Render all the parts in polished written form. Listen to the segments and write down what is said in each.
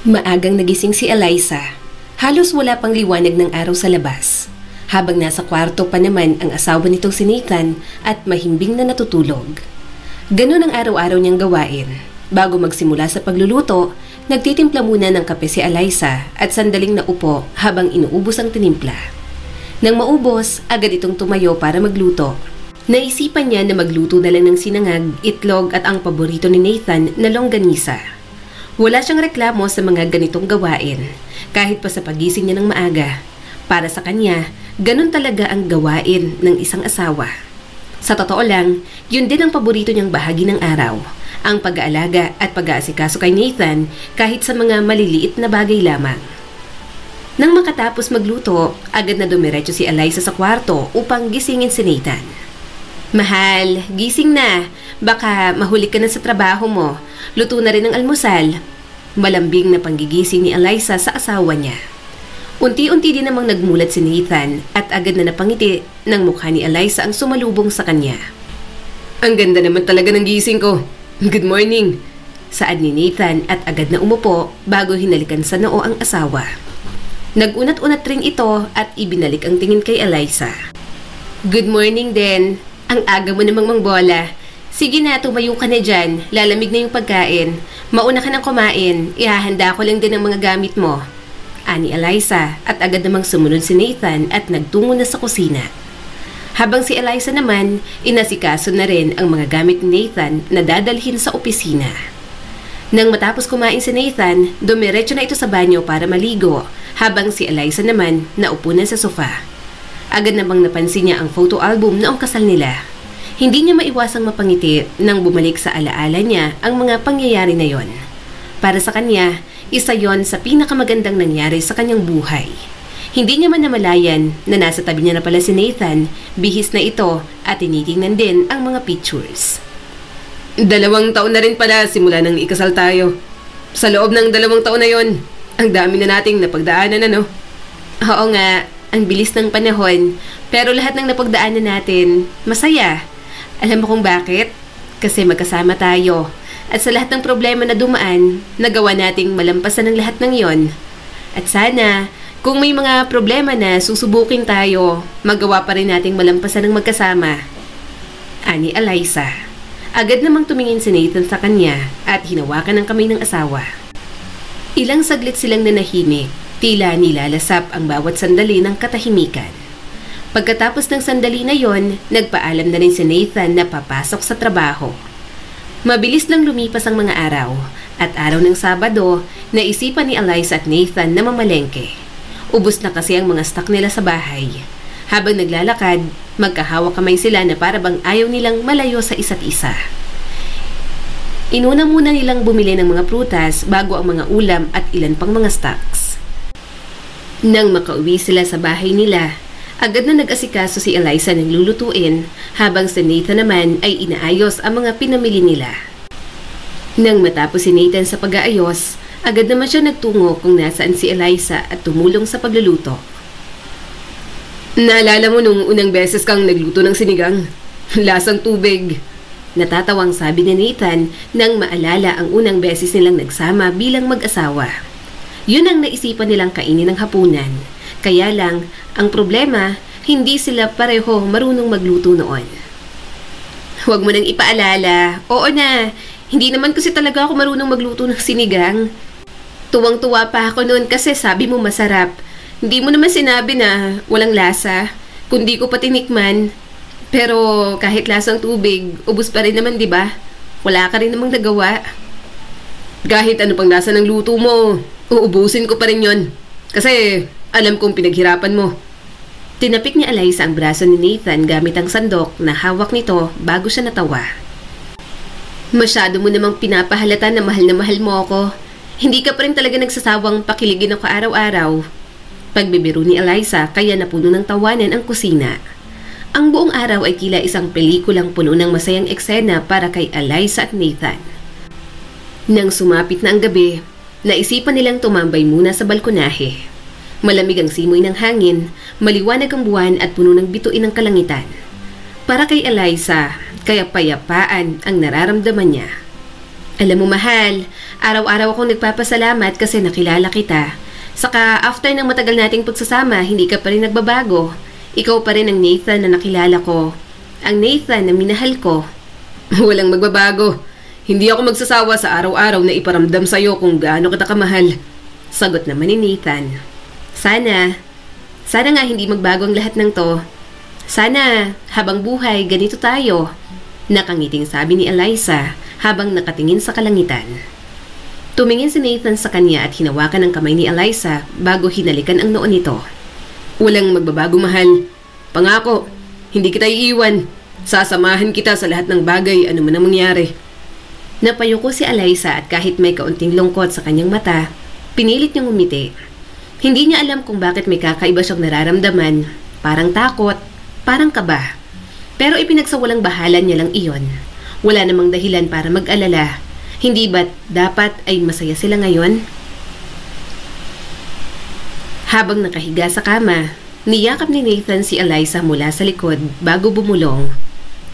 Maagang nagising si Eliza. Halos wala pang liwanag ng araw sa labas. Habang nasa kwarto pa naman ang asawa nitong si Nathan at mahimbing na natutulog. Ganun ang araw-araw niyang gawain. Bago magsimula sa pagluluto, nagtitimpla muna ng kape si Eliza at sandaling naupo habang inuubos ang tinimpla. Nang maubos, agad itong tumayo para magluto. Naisipan niya na magluto na lang ng sinangag, itlog at ang paborito ni Nathan na longganisa. Wala siyang reklamo sa mga ganitong gawain, kahit pa sa pagising niya ng maaga. Para sa kanya, ganun talaga ang gawain ng isang asawa. Sa totoo lang, yun din ang paborito niyang bahagi ng araw, ang pag-aalaga at pag-aasikaso kay Nathan kahit sa mga maliliit na bagay lamang. Nang makatapos magluto, agad na dumiretso si Eliza sa kwarto upang gisingin si Nathan. "Mahal, gising na. Baka mahuli ka na sa trabaho mo. Luto na rin ang almusal." Malambing na panggigising ni Eliza sa asawa niya. Unti-unti din namang nagmulat si Nathan at agad na napangiti ng mukha ni Eliza ang sumalubong sa kanya. "Ang ganda naman talaga ng gising ko. Good morning," saad ni Nathan at agad na umupo bago hinalikan sa noo ang asawa. Nag-unat-unat rin ito at ibinalik ang tingin kay Eliza. "Good morning din. Ang aga mo namang mangbola. Sige na, tumayo ka na dyan. Lalamig na yung pagkain. Mauna ka nang kumain. Ihahanda ko lang din ang mga gamit mo," ani Eliza at agad namang sumunod si Nathan at nagtungo na sa kusina. Habang si Eliza naman, inasikaso na rin ang mga gamit ni Nathan na dadalhin sa opisina. Nang matapos kumain si Nathan, dumiretso na ito sa banyo para maligo, habang si Eliza naman naupo na sa sofa. Agad namang napansin niya ang photo album noong kasal nila. Hindi niya maiwasang mapangiti nang bumalik sa alaala niya ang mga pangyayari na yon. Para sa kanya, isa yon sa pinakamagandang nangyari sa kanyang buhay. Hindi niya man namalayan na nasa tabi niya na pala si Nathan, bihis na ito at tinitingnan din ang mga pictures. 2 taon na rin pala simula nang ikasal tayo. Sa loob ng 2 taon na yon, ang dami na nating napagdaanan, ano? Oo nga, ang bilis ng panahon, pero lahat ng napagdaanan natin, masaya. Alam mo kung bakit? Kasi magkasama tayo. At sa lahat ng problema na dumaan, nagawa nating malampasan ang lahat ng yon. At sana, kung may mga problema na susubukin tayo, magawa pa rin nating malampasan ng magkasama, ani Eliza. Agad namang tumingin si Nathan sa kanya at hinawakan ang kamay ng asawa. Ilang saglit silang nanahimik, tila nilalasap ang bawat sandali ng katahimikan. Pagkatapos ng sandali na yon, nagpaalam na rin si Nathan na papasok sa trabaho. Mabilis lang lumipas ang mga araw, at araw ng Sabado, naisipan ni Eliza at Nathan na mamalengke. Ubus na kasi ang mga stock nila sa bahay. Habang naglalakad, magkahawak kamay sila na para bang ayaw nilang malayo sa isa't isa. Inuna muna nilang bumili ng mga prutas bago ang mga ulam at ilan pang mga stocks. Nang makauwi sila sa bahay nila, agad na nag-asikaso si Eliza ng lulutuin habang si Nathan naman ay inaayos ang mga pinamili nila. Nang matapos si Nathan sa pag-aayos, agad naman siya nagtungo kung nasaan si Eliza at tumulong sa pagluluto. "Naalala mo nung unang beses kang nagluto ng sinigang? Lasang tubig." Natatawang sabi ni Nathan nang maalala ang unang beses nilang nagsama bilang mag-asawa. Yun ang naisipan nilang kainin ng hapunan. Kaya lang, ang problema, hindi sila pareho marunong magluto noon. "Huwag mo nang ipaalala. Oo na, hindi naman kasi talaga ako marunong magluto ng sinigang. Tuwang-tuwa pa ako noon kasi sabi mo masarap. Hindi mo naman sinabi na walang lasa, kundi ko pa tinikman. Pero kahit lasang tubig, ubos pa rin naman, di ba? Wala ka rin namang nagawa." "Kahit ano pang lasa ng luto mo, uubusin ko pa rin yon. Kasi alam kong pinaghirapan mo." Tinapik ni Eliza ang braso ni Nathan gamit ang sandok na hawak nito bago siya natawa. "Masyado mo namang pinapahalata na mahal mo ako. Hindi ka pa rin talaga nagsasawang pakiligin ako araw-araw." Pagbibiro ni Eliza kaya napuno ng tawanan ang kusina. Ang buong araw ay tila isang pelikulang puno ng masayang eksena para kay Eliza at Nathan. Nang sumapit na ang gabi, naisipan nilang tumambay muna sa balkonahe. Malamig ang simoy ng hangin, maliwanag ang buwan at puno ng bituin ng kalangitan. Para kay Eliza, kaya payapaan ang nararamdaman niya. Alam mo mahal, araw-araw akong nagpapasalamat kasi nakilala kita. Saka after ng matagal nating pagsasama, hindi ka pa rin nagbabago. Ikaw pa rin ang Nathan na nakilala ko. Ang Nathan na minahal ko. Walang magbabago. Hindi ako magsasawa sa araw-araw na iparamdam sa'yo kung gaano kita kamahal. Sagot naman ni Nathan. Sana nga hindi magbago ang lahat ng to. Sana habang buhay ganito tayo. Nakangiting sabi ni Eliza habang nakatingin sa kalangitan. Tumingin si Nathan sa kanya at hinawakan ang kamay ni Eliza bago hinalikan ang noo nito. Walang magbabago mahal. Pangako, hindi kita iiwan. Sasamahan kita sa lahat ng bagay ano man ang mangyari. Napayuko si Eliza at kahit may kaunting lungkot sa kanyang mata, pinilit niyang umiti. Hindi niya alam kung bakit may kakaiba siyang nararamdaman. Parang takot, parang kaba. Pero ipinagsawalang bahala niya lang iyon. Wala namang dahilan para mag-alala. Hindi ba't dapat ay masaya sila ngayon? Habang nakahiga sa kama, niyakap ni Nathan si Eliza mula sa likod bago bumulong.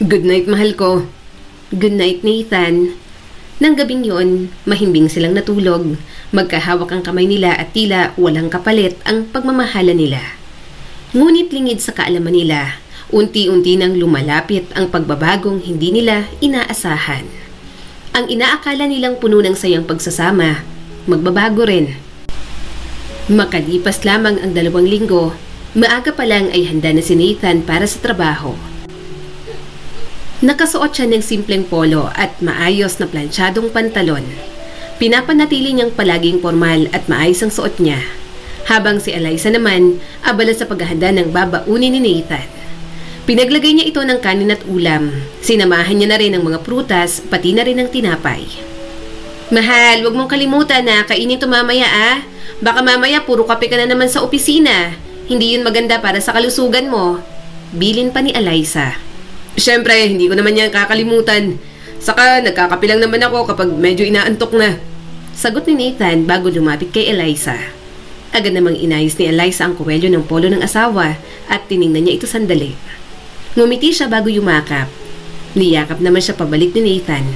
Good night, mahal ko. Good night, Nathan. Nang gabing yon, mahimbing silang natulog. Magkahawak ang kamay nila at tila walang kapalit ang pagmamahala nila. Ngunit lingid sa kaalaman nila, unti-unti nang lumalapit ang pagbabagong hindi nila inaasahan. Ang inaakala nilang puno ng sayang pagsasama, magbabago rin. Makalipas lamang ang 2 linggo, maaga pa lang ay handa na si Nathan para sa trabaho. Nakasuot siya ng simpleng polo at maayos na planchadong pantalon. Pinapanatili niyang palaging formal at maayos ang suot niya. Habang si Eliza naman, abala sa paghahanda ng babaunin ni Nathan. Pinaglagay niya ito ng kanin at ulam. Sinamahan niya na rin ang mga prutas, pati na rin ang tinapay. Mahal, wag mong kalimutan na kainin ito mamaya ah. Baka mamaya puro kape ka na naman sa opisina. Hindi yun maganda para sa kalusugan mo. Bilin pa ni Eliza. Siyempre, hindi ko naman yan kakalimutan. Saka nagkakape lang naman ako kapag medyo inaantok na. Sagot ni Nathan bago lumapit kay Eliza. Agad namang inayos ni Eliza ang kuwelyo ng polo ng asawa at tiningnan niya ito sandali. Ngumiti siya bago yumakap. Niyakap naman siya pabalik ni Nathan.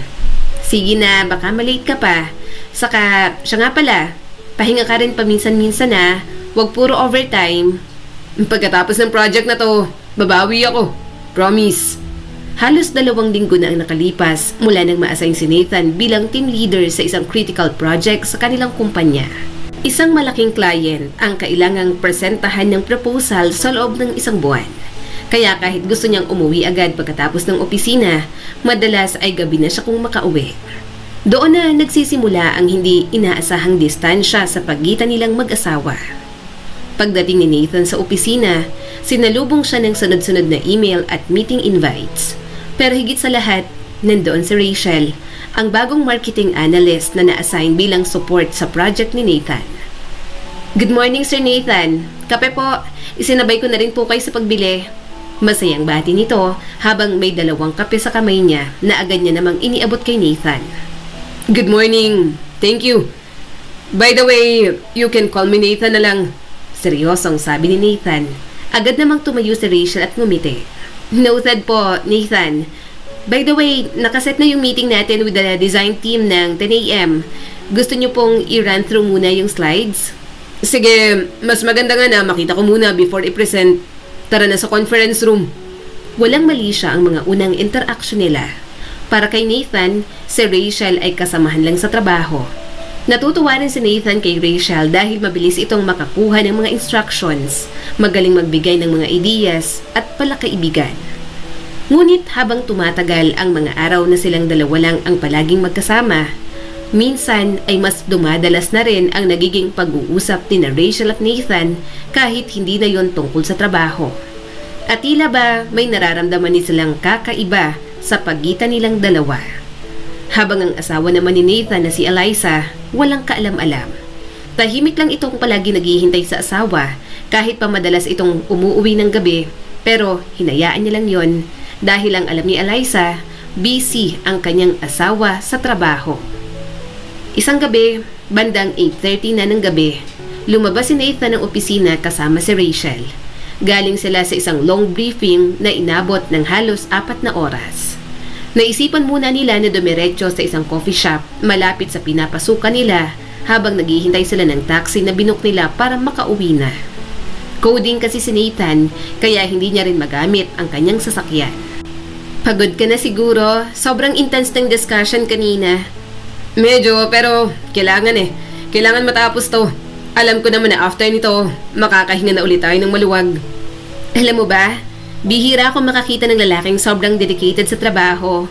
Sige na, baka malate ka pa. Saka, siya nga pala, pahinga ka rin paminsan-minsan na, huwag puro overtime. Pagkatapos ng project na to, babawi ako. Promise. Halos 2 linggo na ang nakalipas mula nang ma-assign si Nathan bilang team leader sa isang critical project sa kanilang kumpanya. Isang malaking client ang kailangang presentahan ng proposal sa loob ng 1 buwan. Kaya kahit gusto niyang umuwi agad pagkatapos ng opisina, madalas ay gabi na siya kung makauwi. Doon na nagsisimula ang hindi inaasahang distansya sa pagitan nilang mag-asawa. Pagdating ni Nathan sa opisina, sinalubong siya ng sunod-sunod na email at meeting invites. Pero higit sa lahat, nandoon si Rachel, ang bagong marketing analyst na na-assign bilang support sa project ni Nathan. Good morning, Sir Nathan. Kape po. Isinabay ko na rin po kayo sa pagbili. Masayang bati nito habang may 2 kape sa kamay niya na agad niya namang iniabot kay Nathan. Good morning. Thank you. By the way, you can call me Nathan na lang. Seryosong sabi ni Nathan. Agad namang tumayo si Rachel at ngumiti. Noted po, Nathan. By the way, nakaset na yung meeting natin with the design team ng 10 a.m. Gusto niyo pong i-run through muna yung slides? Sige, mas maganda nga na makita ko muna before i-present. Tara na sa conference room. Walang mali siya ang mga unang interaction nila. Para kay Nathan, si Rachel ay kasamahan lang sa trabaho. Natutuwa rin si Nathan kay Rachel dahil mabilis itong makakuha ng mga instructions, magaling magbigay ng mga ideas at palakaibigan. Ngunit habang tumatagal ang mga araw na silang 2 lang ang palaging magkasama, minsan ay mas dumadalas na rin ang nagiging pag-uusap ni Rachel at Nathan kahit hindi na yon tungkol sa trabaho. At tila ba may nararamdaman ni silang kakaiba sa pagitan nilang 2. Habang ang asawa naman ni Nathan na si Eliza, walang kaalam-alam. Tahimik lang itong palagi naghihintay sa asawa kahit pa madalas itong umuuwi ng gabi, pero hinayaan niya lang yon dahil ang alam ni Eliza, busy ang kanyang asawa sa trabaho. Isang gabi, bandang 8:30 na ng gabi, lumabas si Nathan ng opisina kasama si Rachel. Galing sila sa isang long briefing na inabot ng halos 4 na oras. Naisipan muna nila na dumiretso sa isang coffee shop malapit sa pinapasukan nila habang naghihintay sila ng taxi na binook nila para makauwi na. Coding kasi si Nathan kaya hindi niya rin magamit ang kanyang sasakyan. Pagod ka na siguro, sobrang intense ng discussion kanina. Medyo, pero kailangan Kailangan matapos to. Alam ko naman na after nito, makakahinga na ulit tayo ng maluwag. Alam mo ba, bihira akong makakita ng lalaking sobrang dedicated sa trabaho.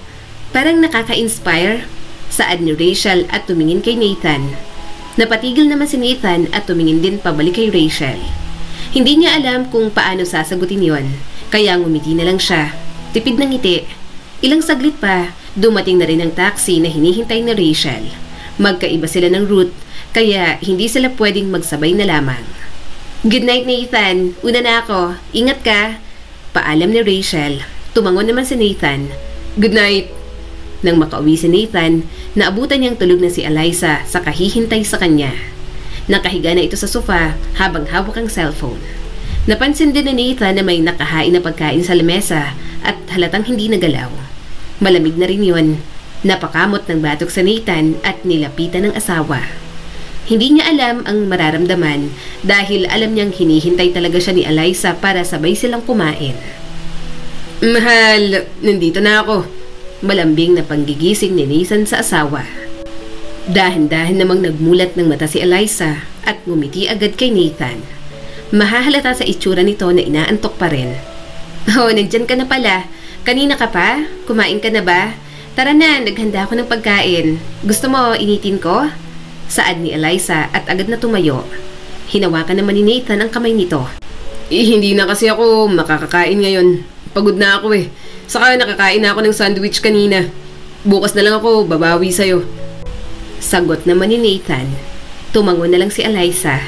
Parang nakaka-inspire. Saad ni Rachel at tumingin kay Nathan. Napatigil naman si Nathan at tumingin din pabalik kay Rachel. Hindi niya alam kung paano sasagutin yon, kaya ngumiti na lang siya. Tipid ng ngiti. Ilang saglit pa, dumating na rin ang taxi na hinihintay ni Rachel. Magkaiba sila ng route, kaya hindi sila pwedeng magsabay na lamang. Good night, Nathan. Una na ako. Ingat ka. Paalam ni Rachel. Tumangon naman si Nathan. Good night. Nang makauwi si Nathan, naabutan niyang tulog na si Eliza sa kahihintay sa kanya. Nakahiga na ito sa sofa habang hawak ang cellphone. Napansin din ni Nathan na may nakahain na pagkain sa lamesa at halatang hindi nagalaw. Malamig na rin yun. Napakamot ng batok sa Nathan at nilapitan ng asawa. Hindi niya alam ang mararamdaman dahil alam niyang hinihintay talaga siya ni Eliza para sabay silang kumain. Mahal, nandito na ako. Malambing na panggigising ni Nathan sa asawa. Dahan-dahan namang nagmulat ng mata si Eliza at ngumiti agad kay Nathan. Mahahalata sa itsura nito na inaantok pa rin. Oh, nandyan ka na pala. Kanina ka pa? Kumain ka na ba? Tara na, naghanda ako ng pagkain. Gusto mo initin ko? Saad ni Eliza at agad na tumayo. Hinawakan naman ni Nathan ang kamay nito. Hindi na kasi ako makakakain ngayon. Pagod na ako Saka nakakain na ako ng sandwich kanina. Bukas na lang ako babawi sa'yo. Sagot naman ni Nathan. Tumangon na lang si Eliza.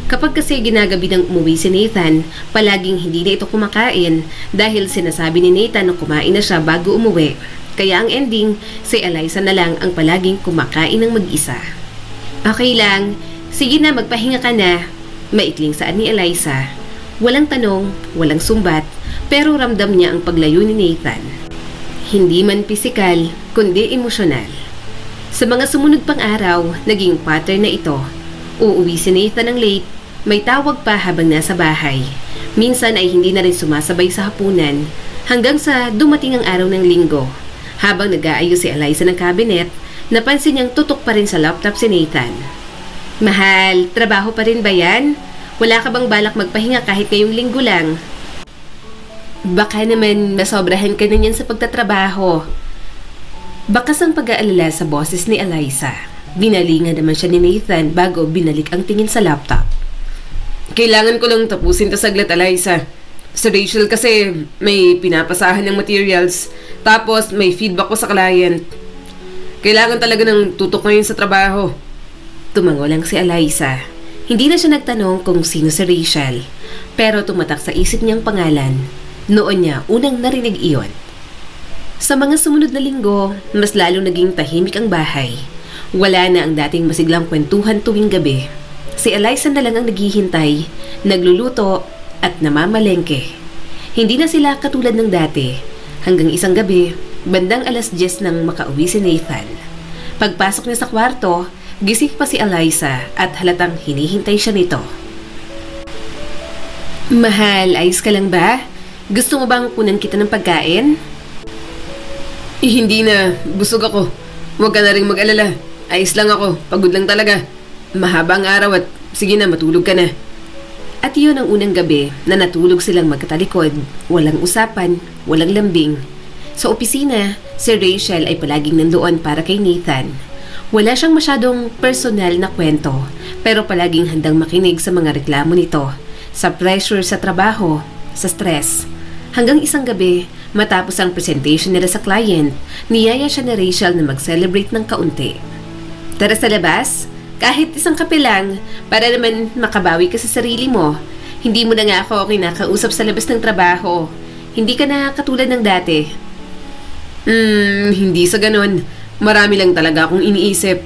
Kapag kasi ginagabi ng umuwi si Nathan, palaging hindi na ito kumakain dahil sinasabi ni Nathan na kumain na siya bago umuwi. Kaya ang ending, si Eliza na lang ang palaging kumakain ng mag-isa. Okay lang. Sige na, magpahinga ka na. Maikling saad ni Eliza. Walang tanong, walang sumbat, pero ramdam niya ang paglayo ni Nathan. Hindi man pisikal, kundi emosyonal. Sa mga sumunod pang araw, naging pattern na ito. Uuwi si Nathan ng late, may tawag pa habang nasa bahay. Minsan ay hindi na rin sumasabay sa hapunan, hanggang sa dumating ang araw ng linggo. Habang nag-aayos si Eliza ng cabinet, napansin niyang tutok pa rin sa laptop si Nathan. Mahal, trabaho pa rin ba yan? Wala ka bang balak magpahinga kahit ngayong linggo lang? Baka naman masobrahan ka na niyan sa pagtatrabaho. Bakas ang pag-aalala sa boses ni Eliza. Binalingan naman siya ni Nathan bago binalik ang tingin sa laptop. Kailangan ko lang tapusin to saglit, Eliza. Sa Rachel kasi may pinapasahan ng materials, tapos may feedback ko sa client. Kailangan talaga ng tutok ngayon sa trabaho. Tumango lang si Eliza. Hindi na siya nagtanong kung sino si Rachel, pero tumatak sa isip niyang pangalan. Noon niya unang narinig iyon. Sa mga sumunod na linggo, mas lalong naging tahimik ang bahay. Wala na ang dating masiglang kwentuhan tuwing gabi. Si Eliza na lang ang naghihintay, nagluluto at namamalengke. Hindi na sila katulad ng dati. Hanggang isang gabi, bandang 10:10 nang makauwi si Nathan. Pagpasok niya sa kwarto, gising pa si Eliza at halatang hinihintay siya nito. Mahal, ayos ka lang ba? Gusto mo bang kunan kita ng pagkain? Hindi na, busog ako. Huwag ka na rin mag-alala. Ayos lang ako, pagod lang talaga. Mahaba ang araw at sige na, matulog ka na. At iyon ang unang gabi na natulog silang magkatalikod. Walang usapan, walang lambing. Sa opisina, si Rachel ay palaging nandoon para kay Nathan. Wala siyang masyadong personal na kwento, pero palaging handang makinig sa mga reklamo nito, sa pressure sa trabaho, sa stress. Hanggang isang gabi, matapos ang presentation nila sa client, niyaya siya ni Rachel na mag-celebrate ng kaunti. Tara sa labas, kahit isang kape lang, para naman makabawi ka sa sarili mo. Hindi mo na nga ako kinakausap sa labas ng trabaho. Hindi ka na katulad ng dati. Hindi sa ganon. Marami lang talaga akong iniisip.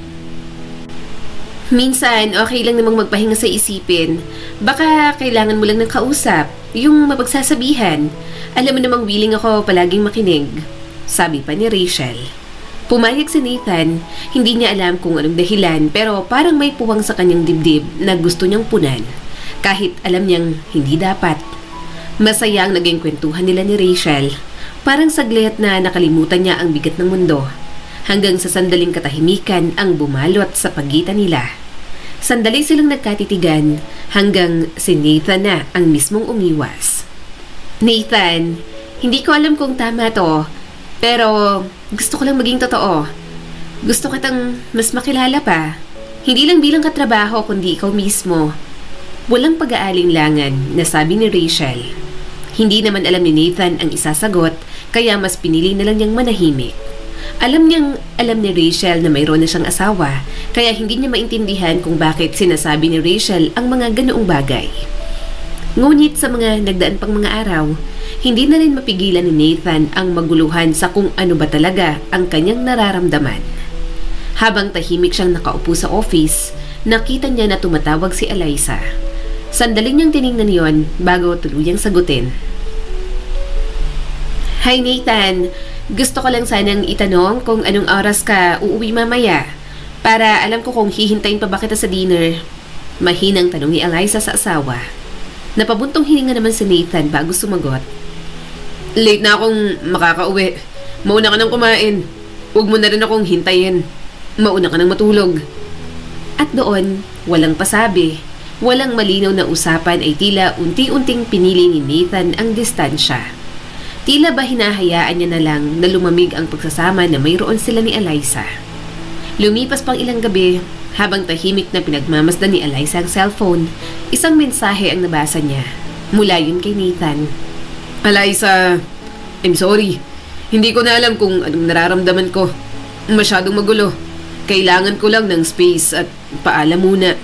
Minsan, okay lang namang magpahinga sa isipin. Baka kailangan mo lang ng kausap, yung mapagsasabihan. Alam mo namang willing ako palaging makinig. sabi pa ni Rachel. Pumayag si Nathan, hindi niya alam kung anong dahilan pero parang may puwang sa kanyang dibdib na gusto niyang punan, kahit alam niyang hindi dapat. Masaya ang naging kwentuhan nila ni Rachel, parang saglit na nakalimutan niya ang bigat ng mundo, hanggang sa sandaling katahimikan ang bumalot sa pagitan nila. Sandali silang nagkatitigan hanggang si Nathan na ang mismong umiwas. Nathan, hindi ko alam kung tama to, pero gusto ko lang maging totoo. Gusto kitang mas makilala pa. Hindi lang bilang katrabaho kundi ikaw mismo. Walang pag-aalinlangan na sabi ni Rachel. Hindi naman alam ni Nathan ang isasagot kaya mas pinili na lang niyang manahimik. Alam ni Rachel na mayroon na siyang asawa kaya hindi niya maintindihan kung bakit sinasabi ni Rachel ang mga ganoong bagay. Ngunit sa mga nagdaan pang mga araw, hindi na rin mapigilan ni Nathan ang maguluhan sa kung ano ba talaga ang kanyang nararamdaman. Habang tahimik siyang nakaupo sa office, nakita niya na tumatawag si Eliza. Sandali niyang tiningnan yon bago tuluyang sagutin. Hi Nathan, gusto ko lang sanang itanong kung anong oras ka uuwi mamaya para alam ko kung hihintayin pa ba kita sa dinner. Mahinang tanong ni Eliza sa asawa. Napabuntong hininga naman si Nathan bago sumagot. Late na akong makakauwi. Mauna ka nang kumain. Huwag mo na rin akong hintayin. Mauna ka nang matulog. At doon, walang pasabi, walang malinaw na usapan ay tila unti-unting pinili ni Nathan ang distansya. Tila ba hinahayaan niya na lang na lumamig ang pagsasama na mayroon sila ni Eliza. Lumipas pang ilang gabi, habang tahimik na pinagmamasdan ni Eliza ang cellphone, isang mensahe ang nabasa niya. Mula yun kay Nathan. Eliza, I'm sorry. Hindi ko na alam kung anong nararamdaman ko. Masyadong magulo. Kailangan ko lang ng space at paalam muna.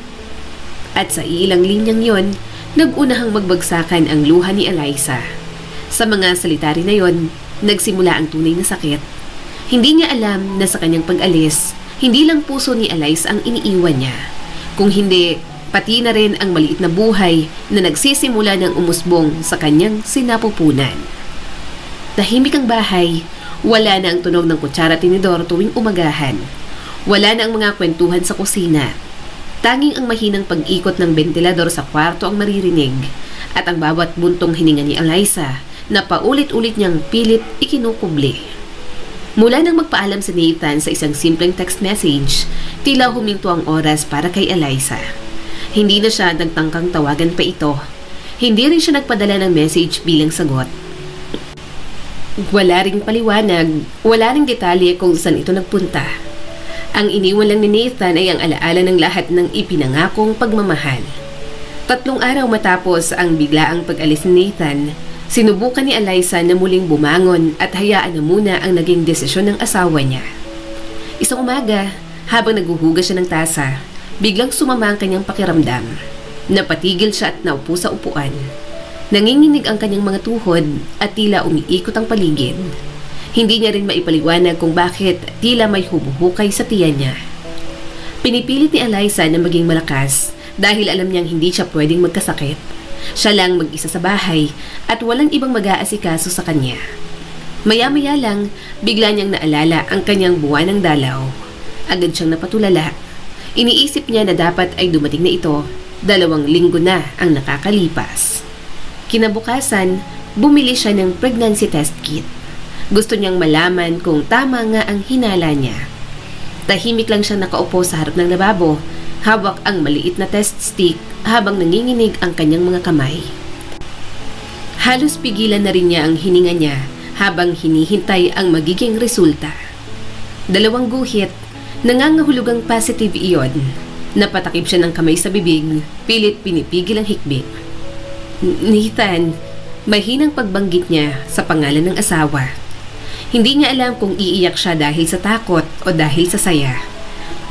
At sa ilang linyang yon, nag-unahang magbagsakan ang luha ni Eliza. Sa mga salita rin na yon, nagsimula ang tunay na sakit. Hindi niya alam na sa kanyang pag-alis, hindi lang puso ni Eliza ang iniiwan niya. Kung hindi, pati na rin ang maliit na buhay na nagsisimula ng umusbong sa kanyang sinapupunan. Tahimik ang bahay, wala na ang tunog ng kutsara at tinidor tuwing umagahan. Wala na ang mga kwentuhan sa kusina. Tanging ang mahinang pag-ikot ng bentilador sa kwarto ang maririnig at ang bawat buntong hininga ni Eliza na paulit-ulit niyang pilit ikinukubli. Mula nang magpaalam si Nathan sa isang simpleng text message, tila huminto ang oras para kay Eliza. Hindi na siya nagtangkang tawagan pa ito. Hindi rin siya nagpadala ng message bilang sagot. Wala ring paliwanag, wala ring detalye kung saan ito nagpunta. Ang iniwan lang ni Nathan ay ang alaala ng lahat ng ipinangakong pagmamahal. 3 araw matapos ang biglaang pag-alis ni Nathan, sinubukan ni Eliza na muling bumangon at hayaan na muna ang naging desisyon ng asawa niya. Isang umaga, habang naghuhugas siya ng tasa, biglang sumama ang kanyang pakiramdam. Napatigil siya at naupo sa upuan. Nanginginig ang kanyang mga tuhod at tila umiikot ang paligid. Hindi niya rin maipaliwanag kung bakit tila may humuhukay sa tiyan niya. Pinipilit ni Eliza na maging malakas dahil alam niyang hindi siya pwedeng magkasakit. Siya lang mag-isa sa bahay at walang ibang mag-aasikaso sa kanya. Maya-maya lang, bigla niyang naalala ang kanyang buwan ng dalaw. Agad siyang napatulala. Iniisip niya na dapat ay dumating na ito. 2 linggo na ang nakakalipas. Kinabukasan, bumili siya ng pregnancy test kit. Gusto niyang malaman kung tama nga ang hinala niya. Tahimik lang siyang nakaupo sa harap ng lababo, hawak ang maliit na test stick habang nanginginig ang kanyang mga kamay. Halos pigilan na rin niya ang hininga niya habang hinihintay ang magiging resulta. 2 guhit, nangangahulugang positive iyon. Napatakip siya ng kamay sa bibig, pilit pinipigil ang hikbi. Nathan, mahinang pagbanggit niya sa pangalan ng asawa. Hindi niya alam kung iiyak siya dahil sa takot o dahil sa saya.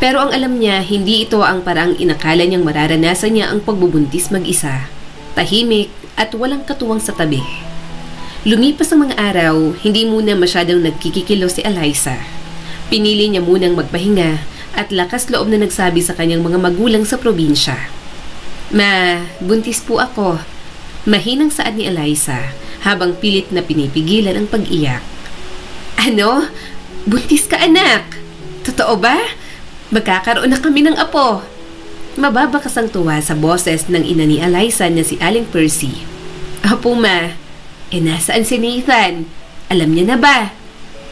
Pero ang alam niya, hindi ito ang paraang inakala niyang mararanasan niya ang pagbubuntis mag-isa. Tahimik at walang katuwang sa tabi. Lumipas ang mga araw, hindi muna masyadong nagkikikilos si Eliza. Pinili niya munang magpahinga at lakas loob na nagsabi sa kanyang mga magulang sa probinsya. Ma, buntis po ako. Mahinang saad ni Eliza habang pilit na pinipigilan ang pag-iyak. Ano? Buntis ka, anak? Totoo ba? Magkakaroon na kami ng apo. Mababakas ang tuwa sa boses ng ina ni Eliza na si Aling Percy. Apo ma, nasaan si Nathan? Alam niya na ba?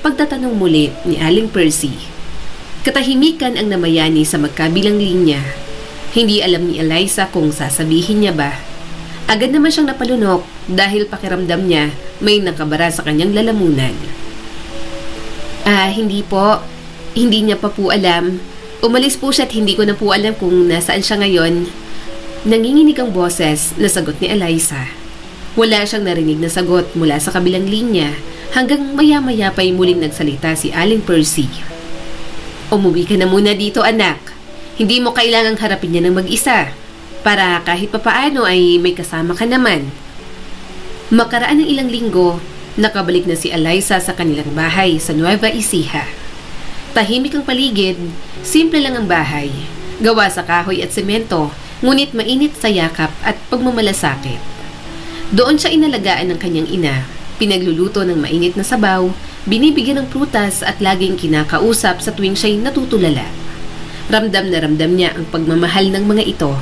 Pagtatanong muli ni Aling Percy. Katahimikan ang namayani sa magkabilang linya. Hindi alam ni Eliza kung sasabihin niya ba. Agad naman siyang napalunok dahil pakiramdam niya may nakabara sa kanyang lalamunan. Hindi po. Hindi niya pa po alam. Umalis po siya at hindi ko na po alam kung nasaan siya ngayon. Nanginginig ang boses na sagot ni Eliza. Wala siyang narinig na sagot mula sa kabilang linya hanggang maya-maya pa'y muling nagsalita si Aling Percy. Umuwi ka na muna dito, anak. Hindi mo kailangang harapin niya ng mag-isa para kahit papaano ay may kasama ka naman. Makaraan ng ilang linggo, nakabalik na si Eliza sa kanilang bahay sa Nueva Ecija. Tahimik ang paligid, simple lang ang bahay, gawa sa kahoy at semento, ngunit mainit sa yakap at pagmamalasakit. Doon siya inalagaan ng kanyang ina, pinagluluto ng mainit na sabaw, binibigyan ng prutas at laging kinakausap sa tuwing siya'y natutulala. Ramdam na ramdam niya ang pagmamahal ng mga ito.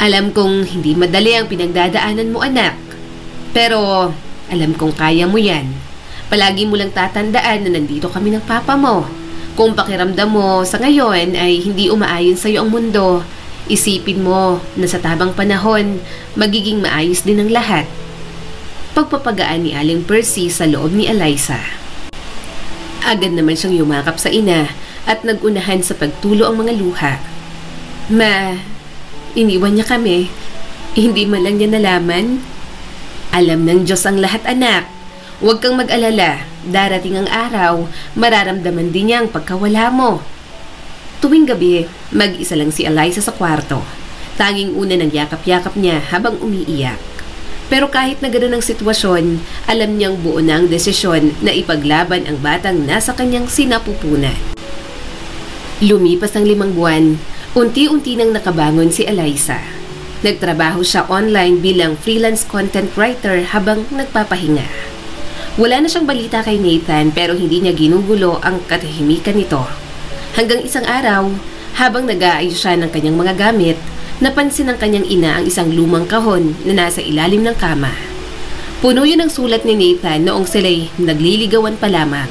Alam kong hindi madali ang pinagdadaanan mo, anak. Pero alam kong kaya mo yan. Palagi mo lang tatandaan na nandito kami ng papa mo. Kung pakiramdam mo sa ngayon ay hindi umaayon sa'yo ang mundo, isipin mo na sa tabang panahon, magiging maayos din ang lahat. Pagpapagaan ni Aling Percy sa loob ni Eliza. Agad naman siyang yumakap sa ina at nagunahan sa pagtulo ang mga luha. Ma, iniwan niya kami. Hindi man lang niya nalaman. Alam ng Diyos ang lahat, anak. Huwag kang mag-alala. Darating ang araw, mararamdaman din niya ang pagkawala mo. Tuwing gabi, mag-isa lang si Eliza sa kwarto. Tanging una ng yakap-yakap niya habang umiiyak. Pero kahit na gano'n ang sitwasyon, alam niyang buo na ang desisyon na ipaglaban ang batang nasa kanyang sinapupunan. Lumipas ang 5 buwan, unti-unti nang nakabangon si Eliza. Nagtrabaho siya online bilang freelance content writer habang nagpapahinga. Wala na siyang balita kay Nathan pero hindi niya ginugulo ang katahimikan nito. Hanggang isang araw, habang nag-aayos siya ng kanyang mga gamit, napansin ng kanyang ina ang isang lumang kahon na nasa ilalim ng kama. Puno yun ng sulat ni Nathan noong sila'y nagliligawan pa lamang.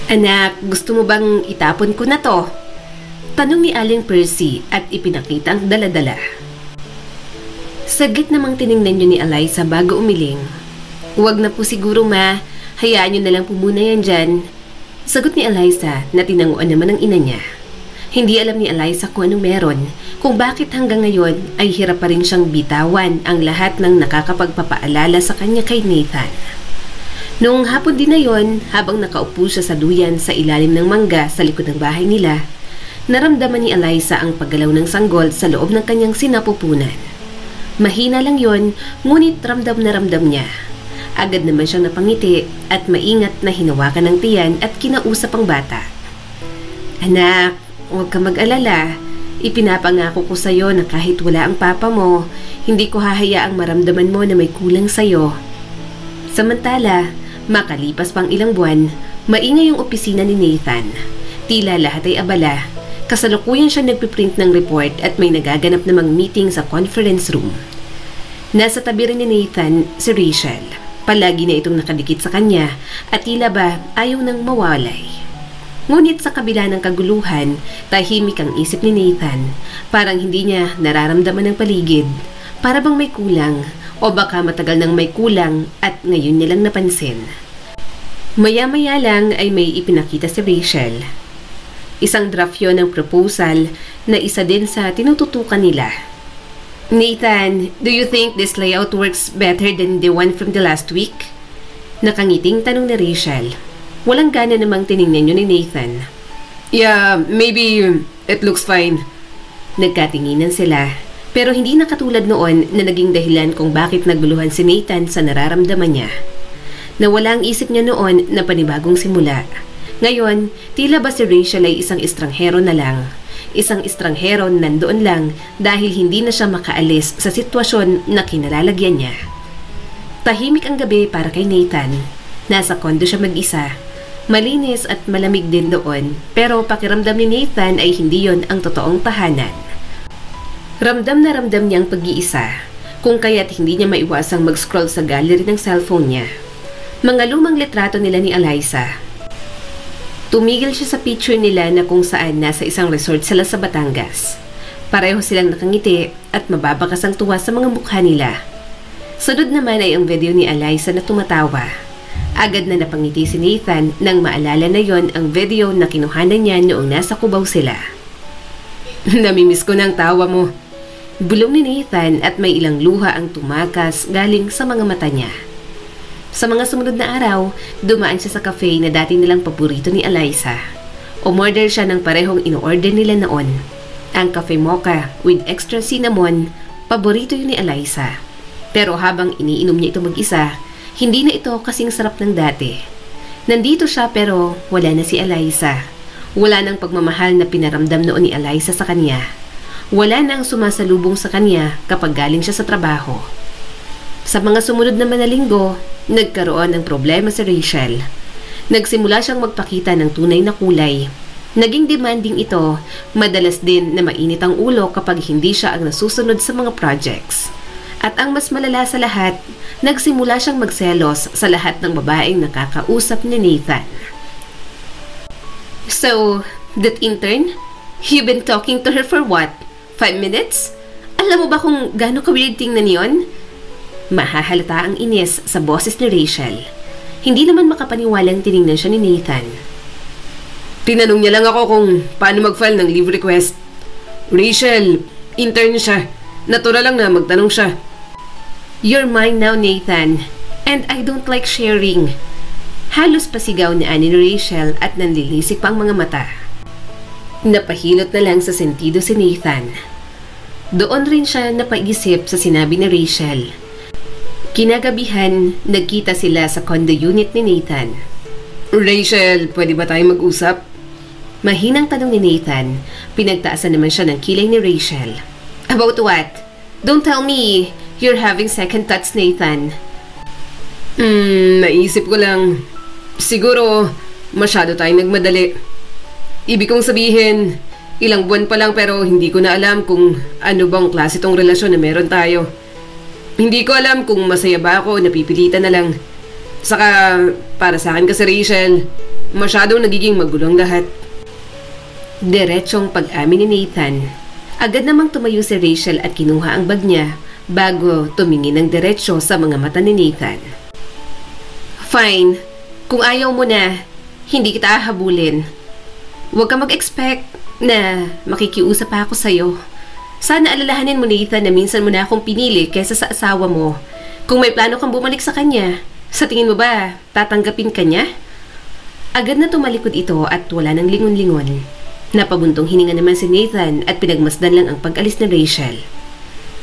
Anak, gusto mo bang itapon ko na to? Tanong ni Aling Percy at ipinakita ang dala-dala. Saglit namang tiningnan niyo ni Eliza bago umiling. Huwag na po siguro ma, hayaan niyo na lang po muna yan dyan. Sagot ni Eliza na tinanguan naman ng ina niya. Hindi alam ni Eliza kung anong meron, kung bakit hanggang ngayon ay hirap pa rin siyang bitawan ang lahat ng nakakapagpapaalala sa kanya kay Nathan. Noong hapon din na yon, habang nakaupo siya sa duyan sa ilalim ng mangga sa likod ng bahay nila, naramdaman ni Eliza ang paggalaw ng sanggol sa loob ng kanyang sinapupunan. Mahina lang yon, ngunit ramdam na ramdam niya. Agad naman siyang napangiti at maingat na hinawakan ng tiyan at kinausap ang bata. Anak, huwag ka mag-alala. Ipinapangako ko sa'yo na kahit wala ang papa mo, hindi ko hahayaang maramdaman mo na may kulang sa'yo. Samantala, makalipas pang ilang buwan, maingay yung opisina ni Nathan. Tila lahat ay abala. Kasalukuyan siya nagpiprint ng report at may nagaganap namang meeting sa conference room. Nasa tabi rin ni Nathan si Rachel. Palagi na itong nakadikit sa kanya at tila ba ayaw nang mawalay. Ngunit sa kabila ng kaguluhan, tahimik ang isip ni Nathan. Parang hindi niya nararamdaman ang paligid. Para bang may kulang o baka matagal nang may kulang at ngayon niya lang napansin. Maya-maya lang ay may ipinakita si Rachel. Isang draft yun ng proposal na isa din sa tinututukan nila. Nathan, do you think this layout works better than the one from the last week? Nakangiting tanong ni Rachel. Walang gana namang tiningnan yun ni Nathan. Yeah, maybe it looks fine. Nagkatinginan sila. Pero hindi na katulad noon na naging dahilan kung bakit naguluhan si Nathan sa nararamdaman niya. Nawala ang isip niya noon na panibagong simula. Ngayon, tila ba si Rachel ay isang estranghero na lang. Isang estranghero nandoon lang dahil hindi na siya makaalis sa sitwasyon na kinalalagyan niya. Tahimik ang gabi para kay Nathan. Nasa kondo siya mag-isa. Malinis at malamig din doon, pero pakiramdam ni Nathan ay hindi yon ang totoong tahanan. Ramdam na ramdam niyang pag-iisa, kung kaya't hindi niya maiwasang mag-scroll sa gallery ng cellphone niya. Mga lumang litrato nila ni Eliza. Tumigil siya sa picture nila na kung saan nasa isang resort sila sa Batangas. Pareho silang nakangiti at mababakas ang tuwa sa mga mukha nila. Sunod naman ay ang video ni Eliza na tumatawa. Agad na napangiti si Nathan nang maalala na yon ang video na kinuhanan niya noong nasa Cubao sila. Namimiss ko ng tawa mo. Bulong ni Nathan at may ilang luha ang tumakas galing sa mga mata niya. Sa mga sumunod na araw, dumaan siya sa cafe na dati nilang paborito ni Eliza. Umorder siya ng parehong ino-order nila noon. Ang cafe mocha with extra cinnamon, paborito yun ni Eliza. Pero habang iniinom niya ito mag-isa, hindi na ito kasing sarap ng dati. Nandito siya pero wala na si Eliza. Wala nang pagmamahal na pinaramdam noon ni Eliza sa kanya. Wala nang sumasalubong sa kanya kapag galing siya sa trabaho. Sa mga sumunod na linggo, nagkaroon ng problema si Rachel. Nagsimula siyang magpakita ng tunay na kulay. Naging demanding ito, madalas din na mainit ang ulo kapag hindi siya ang nasusunod sa mga projects. At ang mas malala sa lahat, nagsimula siyang magselos sa lahat ng babaeng nakakausap ni Nathan. So, that intern? You've been talking to her for what? 5 minutes? Alam mo ba kung gaano ka-weird tingnan yon? Mahahalata ang inis sa boses ni Rachel. Hindi naman makapaniwalang tiningnan siya ni Nathan. Tinanong niya lang ako kung paano mag-file ng leave request. Rachel, intern siya. Natural lang na magtanong siya. You're mine now, Nathan. And I don't like sharing. Halos pasigaw ni Annie Rachel at nanlilisik pa ang mga mata. Napahilot na lang sa sentido si Nathan. Doon rin siya napaisip sa sinabi ni Rachel. Kinagabihan, nagkita sila sa condo unit ni Nathan. Rachel, pwede ba tayo mag-usap? Mahinang tanong ni Nathan. Pinagtaasan naman siya ng kilay ni Rachel. About what? Don't tell me you're having second thoughts, Nathan. Naisip ko lang. Siguro, masyado tayong nagmadali. Ibig kong sabihin, ilang buwan pa lang pero hindi ko na alam kung ano bang klase tong relasyon na meron tayo. Hindi ko alam kung masaya ba ako o napipilitan na lang. Saka, para sa akin kasi Rachel, masyadong nagiging magulong lahat. Diretsong pag-amin ni Nathan. Agad namang tumayo si Rachel at kinuha ang bag niya bago tumingin ng diretsyo sa mga mata ni Nathan. Fine. Kung ayaw mo na, hindi kita hahabulin. Huwag ka mag-expect na makikiusap pa ako sa'yo. Sana alalahanin mo, Nathan, na minsan mo na akong pinili kaysa sa asawa mo. Kung may plano kang bumalik sa kanya, sa tingin mo ba, tatanggapin ka niya? Agad na tumalikod ito at wala nang lingon-lingon. Napabuntong hininga naman si Nathan at pinagmasdan lang ang pag-alis ni Rachel.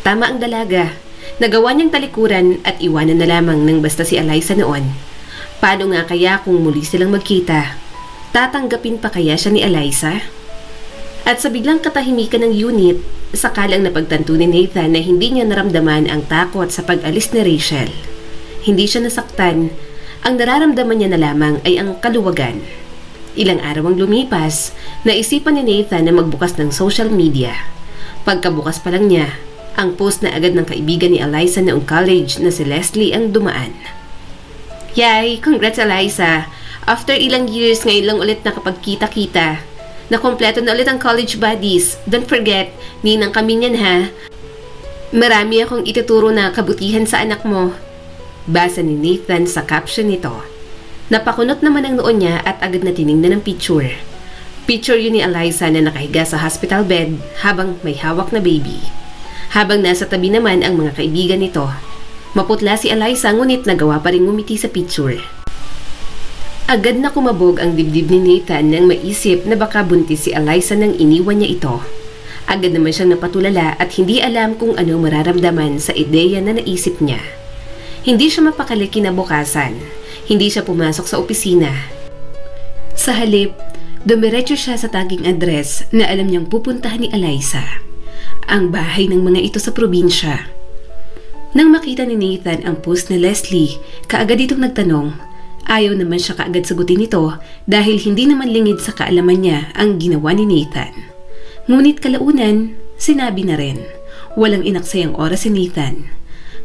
Tama ang dalaga. Nagawa niyang talikuran at iwanan na lamang ng basta si Eliza noon. Paano nga kaya kung muli silang magkita? Tatanggapin pa kaya siya ni Eliza? At sa biglang katahimikan ng unit, sakalang napagtanto ni Nathan na hindi niya naramdaman ang takot sa pag-alis ni Rachel. Hindi siya nasaktan. Ang nararamdaman niya na lamang ay ang kaluwagan. Ilang araw ang lumipas, naisipan ni Nathan na magbukas ng social media. Pagkabukas pa lang niya, ang post na agad ng kaibigan ni Eliza noong college na si Leslie ang dumaan. Yay! Congrats, Eliza! After ilang years, ngayon lang ulit nakapagkita-kita. Nakompleto na ulit ang college buddies. Don't forget, ninang kami niyan ha. Marami akong ituturo na kabutihan sa anak mo. Basa ni Nathan sa caption nito. Napakunot naman ang noon niya at agad na tiningnan ng picture. Picture yun ni Eliza na nakahiga sa hospital bed habang may hawak na baby. Habang nasa tabi naman ang mga kaibigan nito. Maputla si Eliza ngunit nagawa pa rin ngumiti sa picture. Agad na kumabog ang dibdib ni Nathan nang maisip na baka buntis si Eliza nang iniwan niya ito. Agad naman siyang napatulala at hindi alam kung ano mararamdaman sa ideya na naisip niya. Hindi siya mapakali kinabukasan. Hindi siya pumasok sa opisina. Sa halip, dumiretso siya sa taging address na alam niyang pupuntahan ni Eliza. Ang bahay ng mga ito sa probinsya. Nang makita ni Nathan ang post ni Leslie, kaagad itong nagtanong. Ayaw naman siya kaagad sagutin ito dahil hindi naman lingid sa kaalaman niya ang ginawa ni Nathan. Ngunit kalaunan, sinabi na rin. Walang inaksayang oras si Nathan.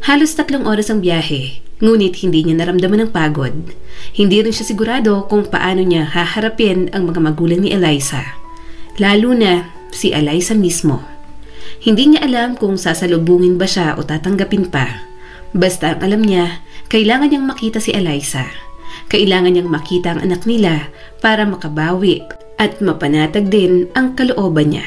Halos 3 oras ang biyahe, ngunit hindi niya naramdaman ang pagod. Hindi rin siya sigurado kung paano niya haharapin ang mga magulang ni Eliza. Lalo na si Eliza mismo. Hindi niya alam kung sasalubungin ba siya o tatanggapin pa. Basta ang alam niya, kailangan niyang makita si Eliza. Kailangan niyang makita ang anak nila para makabawi at mapanatag din ang kalooban niya.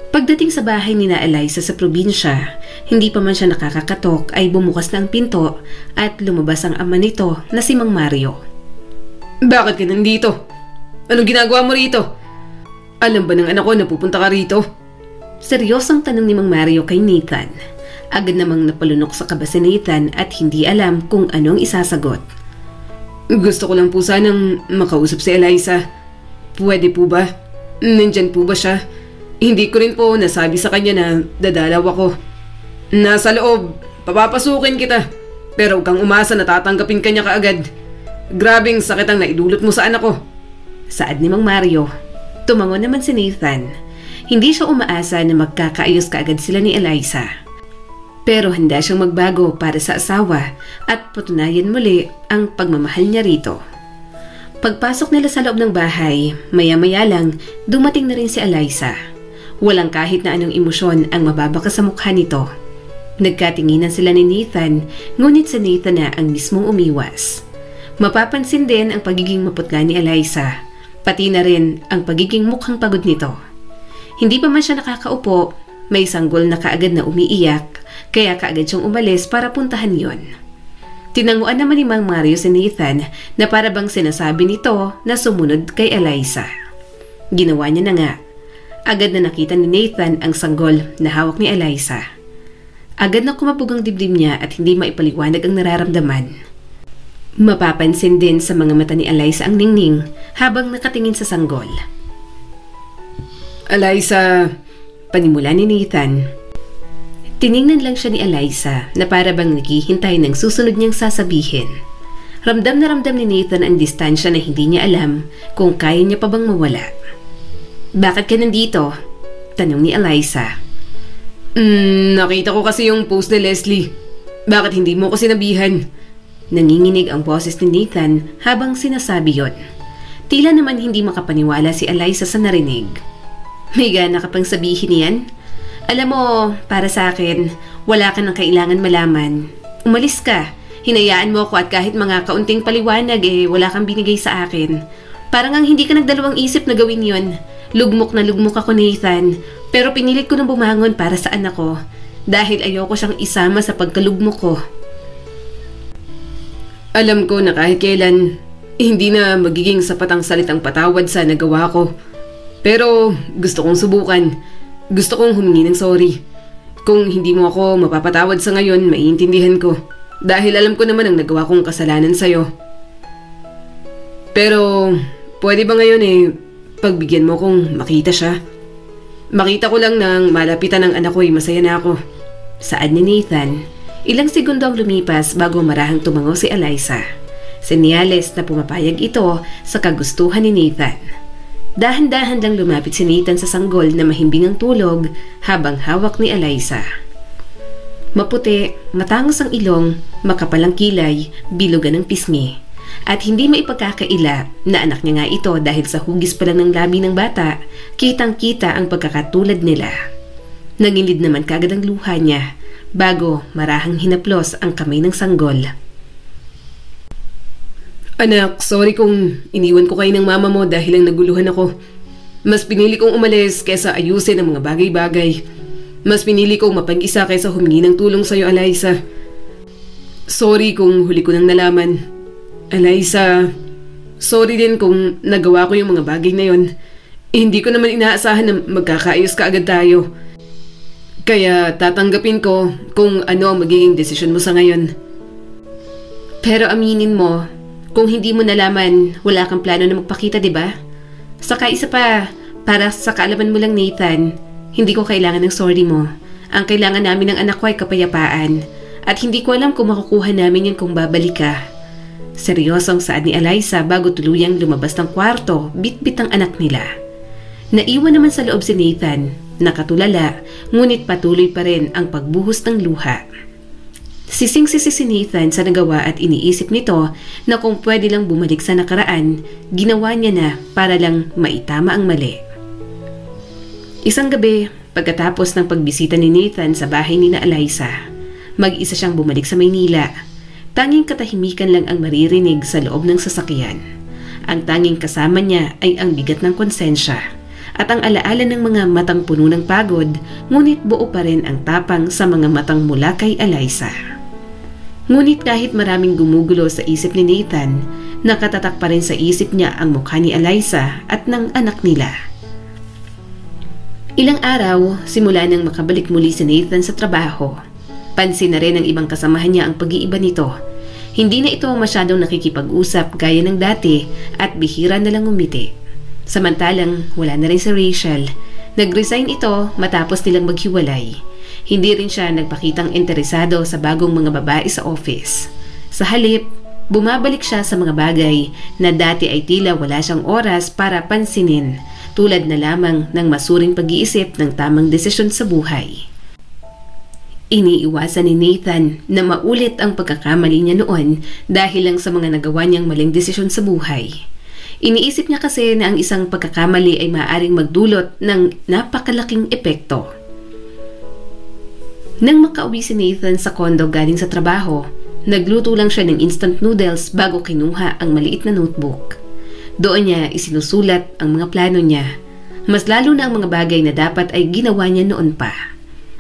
Pagdating sa bahay ni na Eliza sa probinsya, hindi pa man siya nakakakatok ay bumukas na ang pinto at lumabas ang ama nito na si Mang Mario. Bakit ka nandito? Anong ginagawa mo rito? Alam ba ng anak ko na pupunta ka rito? Seryosong tanong ni Mang Mario kay Nathan. Agad namang napalunok sa kaba si Nathan at hindi alam kung anong isasagot. Gusto ko lang po sanang makausap si Eliza. Pwede po ba? Nandyan po ba siya? Hindi ko rin po nasabi sa kanya na dadalaw ako. Nasa loob, papapasukin kita. Pero huwag kang umasa na tatanggapin ka niya kaagad. Grabing sakit ang naidulot mo sa anak ko. Saad ni Mang Mario. Tumangon naman si Nathan. Hindi siya umaasa na magkakaayos kaagad sila ni Eliza. Pero handa siyang magbago para sa asawa at patunayan muli ang pagmamahal niya rito. Pagpasok nila sa loob ng bahay, maya-maya lang dumating na rin si Eliza. Walang kahit na anong emosyon ang mababakas sa mukha nito. Nagkatinginan sila ni Nathan, ngunit si Nathan na ang mismong umiwas. Mapapansin din ang pagiging maputla ni Eliza, pati na rin ang pagiging mukhang pagod nito. Hindi pa man siya nakakaupo, may sanggol na kaagad na umiiyak, kaya kaagad siyang umalis para puntahan yon. Tinanguan naman ni Mang Mario si Nathan na para bang sinasabi nito na sumunod kay Eliza. Ginawa niya na nga. Agad na nakita ni Nathan ang sanggol na hawak ni Eliza. Agad na kumabog ang dibdib niya at hindi maipaliwanag ang nararamdaman. Mapapansin din sa mga mata ni Eliza ang ningning habang nakatingin sa sanggol. Eliza, panimula ni Nathan. Tiningnan lang siya ni Eliza na para bang naghihintay ng susunod niyang sasabihin. Ramdam na ramdam ni Nathan ang distansya na hindi niya alam kung kaya niya pa bang mawala. Bakit ka nandito? Tanong ni Eliza. Nakita ko kasi yung post ni Leslie. Bakit hindi mo ko sinabihan? Nanginginig ang boses ni Nathan habang sinasabi yon. Tila naman hindi makapaniwala si Eliza sa narinig. May gana ka pang sabihin yan? Alam mo, para sa akin, wala ka nang kailangan malaman. Umalis ka. Hinayaan mo ako at kahit mga kaunting paliwanag wala kang binigay sa akin. Parang ang hindi ka nagdalawang isip na gawin yon. Lugmok na lugmok ako, Nathan, pero pinilit ko nang bumangon para sa anak ko dahil ayoko siyang isama sa pagkalugmok ko. Alam ko na kahit kailan, hindi na magiging sapat ang salitang patawad sa nagawa ko. Pero gusto kong subukan. Gusto kong humingi ng sorry. Kung hindi mo ako mapapatawad sa ngayon, maiintindihan ko. Dahil alam ko naman ang nagawa kong kasalanan sa'yo. Pero pwede ba ngayon pagbigyan mo kong makita siya? Makita ko lang nang malapitan ng anak ko masaya na ako. Saad ni Nathan. Ilang segundo ang lumipas bago marahang tumango si Eliza. Senyales na pumapayag ito sa kagustuhan ni Nathan. Dahan-dahan lang lumapit si Nathan sa sanggol na mahimbing ang tulog habang hawak ni Eliza. Maputi, matangos ang ilong, makapal ang kilay, bilugan ng pisngi. At hindi maipagkakaila na anak niya nga ito dahil sa hugis pa lang ng labi ng bata, kitang-kita ang pagkakatulad nila. Nangilid naman kagad ang luha niya bago marahang hinaplos ang kamay ng sanggol. Anak, sorry kung iniwan ko kayo ng mama mo dahil lang naguluhan ako. Mas pinili kong umalis kaysa ayusin ang mga bagay-bagay. Mas pinili kong mapag-isa kaysa humingi ng tulong sa'yo, Eliza. Sorry kung huli ko nang nalaman. Eliza, sorry din kung nagawa ko yung mga bagay na yon. Hindi ko naman inaasahan na magkakaayos ka agad tayo. Kaya tatanggapin ko kung ano ang magiging desisyon mo sa ngayon. Pero aminin mo, kung hindi mo nalaman, wala kang plano na magpakita, di ba? Saka isa pa, para sa kaalaman mo lang, Nathan, hindi ko kailangan ng sorry mo. Ang kailangan namin ng anak ko ay kapayapaan at hindi ko alam kung makukuha namin yun kung babalik ka. Seryosong saad ni Eliza bago tuluyang lumabas ng kwarto, bit-bit ang anak nila. Naiwan naman sa loob si Nathan, nakatulala, ngunit patuloy pa rin ang pagbuhos ng luha. Sising-sisi si Nathan sa nagawa at iniisip nito na kung pwede lang bumalik sa nakaraan, ginawa niya na para lang maitama ang mali. Isang gabi, pagkatapos ng pagbisita ni Nathan sa bahay ni Eliza, mag-isa siyang bumalik sa Maynila. Tanging katahimikan lang ang maririnig sa loob ng sasakyan. Ang tanging kasama niya ay ang bigat ng konsensya at ang alaala ng mga matang puno ng pagod, ngunit buo pa rin ang tapang sa mga matang mula kay Eliza. Ngunit kahit maraming gumugulo sa isip ni Nathan, nakatatak pa rin sa isip niya ang mukha ni Eliza at ng anak nila. Ilang araw, simula nang makabalik muli si Nathan sa trabaho, pansin na rin ng ibang kasamahan niya ang pag-iiba nito. Hindi na ito masyadong nakikipag-usap gaya ng dati at bihira na lang umiti. Samantalang wala na rin si Rachel. Nag-resign ito matapos nilang maghiwalay. Hindi rin siya nagpakitang interesado sa bagong mga babae sa office. Sa halip, bumabalik siya sa mga bagay na dati ay tila wala siyang oras para pansinin, tulad na lamang ng masuring pag-iisip ng tamang desisyon sa buhay. Iniiwasan ni Nathan na maulit ang pagkakamali niya noon dahil lang sa mga nagawa niyang maling desisyon sa buhay. Iniisip niya kasi na ang isang pagkakamali ay maaaring magdulot ng napakalaking epekto. Nang makauwi si Nathan sa kondo galing sa trabaho, nagluto lang siya ng instant noodles bago kinuha ang maliit na notebook. Doon niya isinusulat ang mga plano niya. Mas lalo na ang mga bagay na dapat ay ginawa niya noon pa.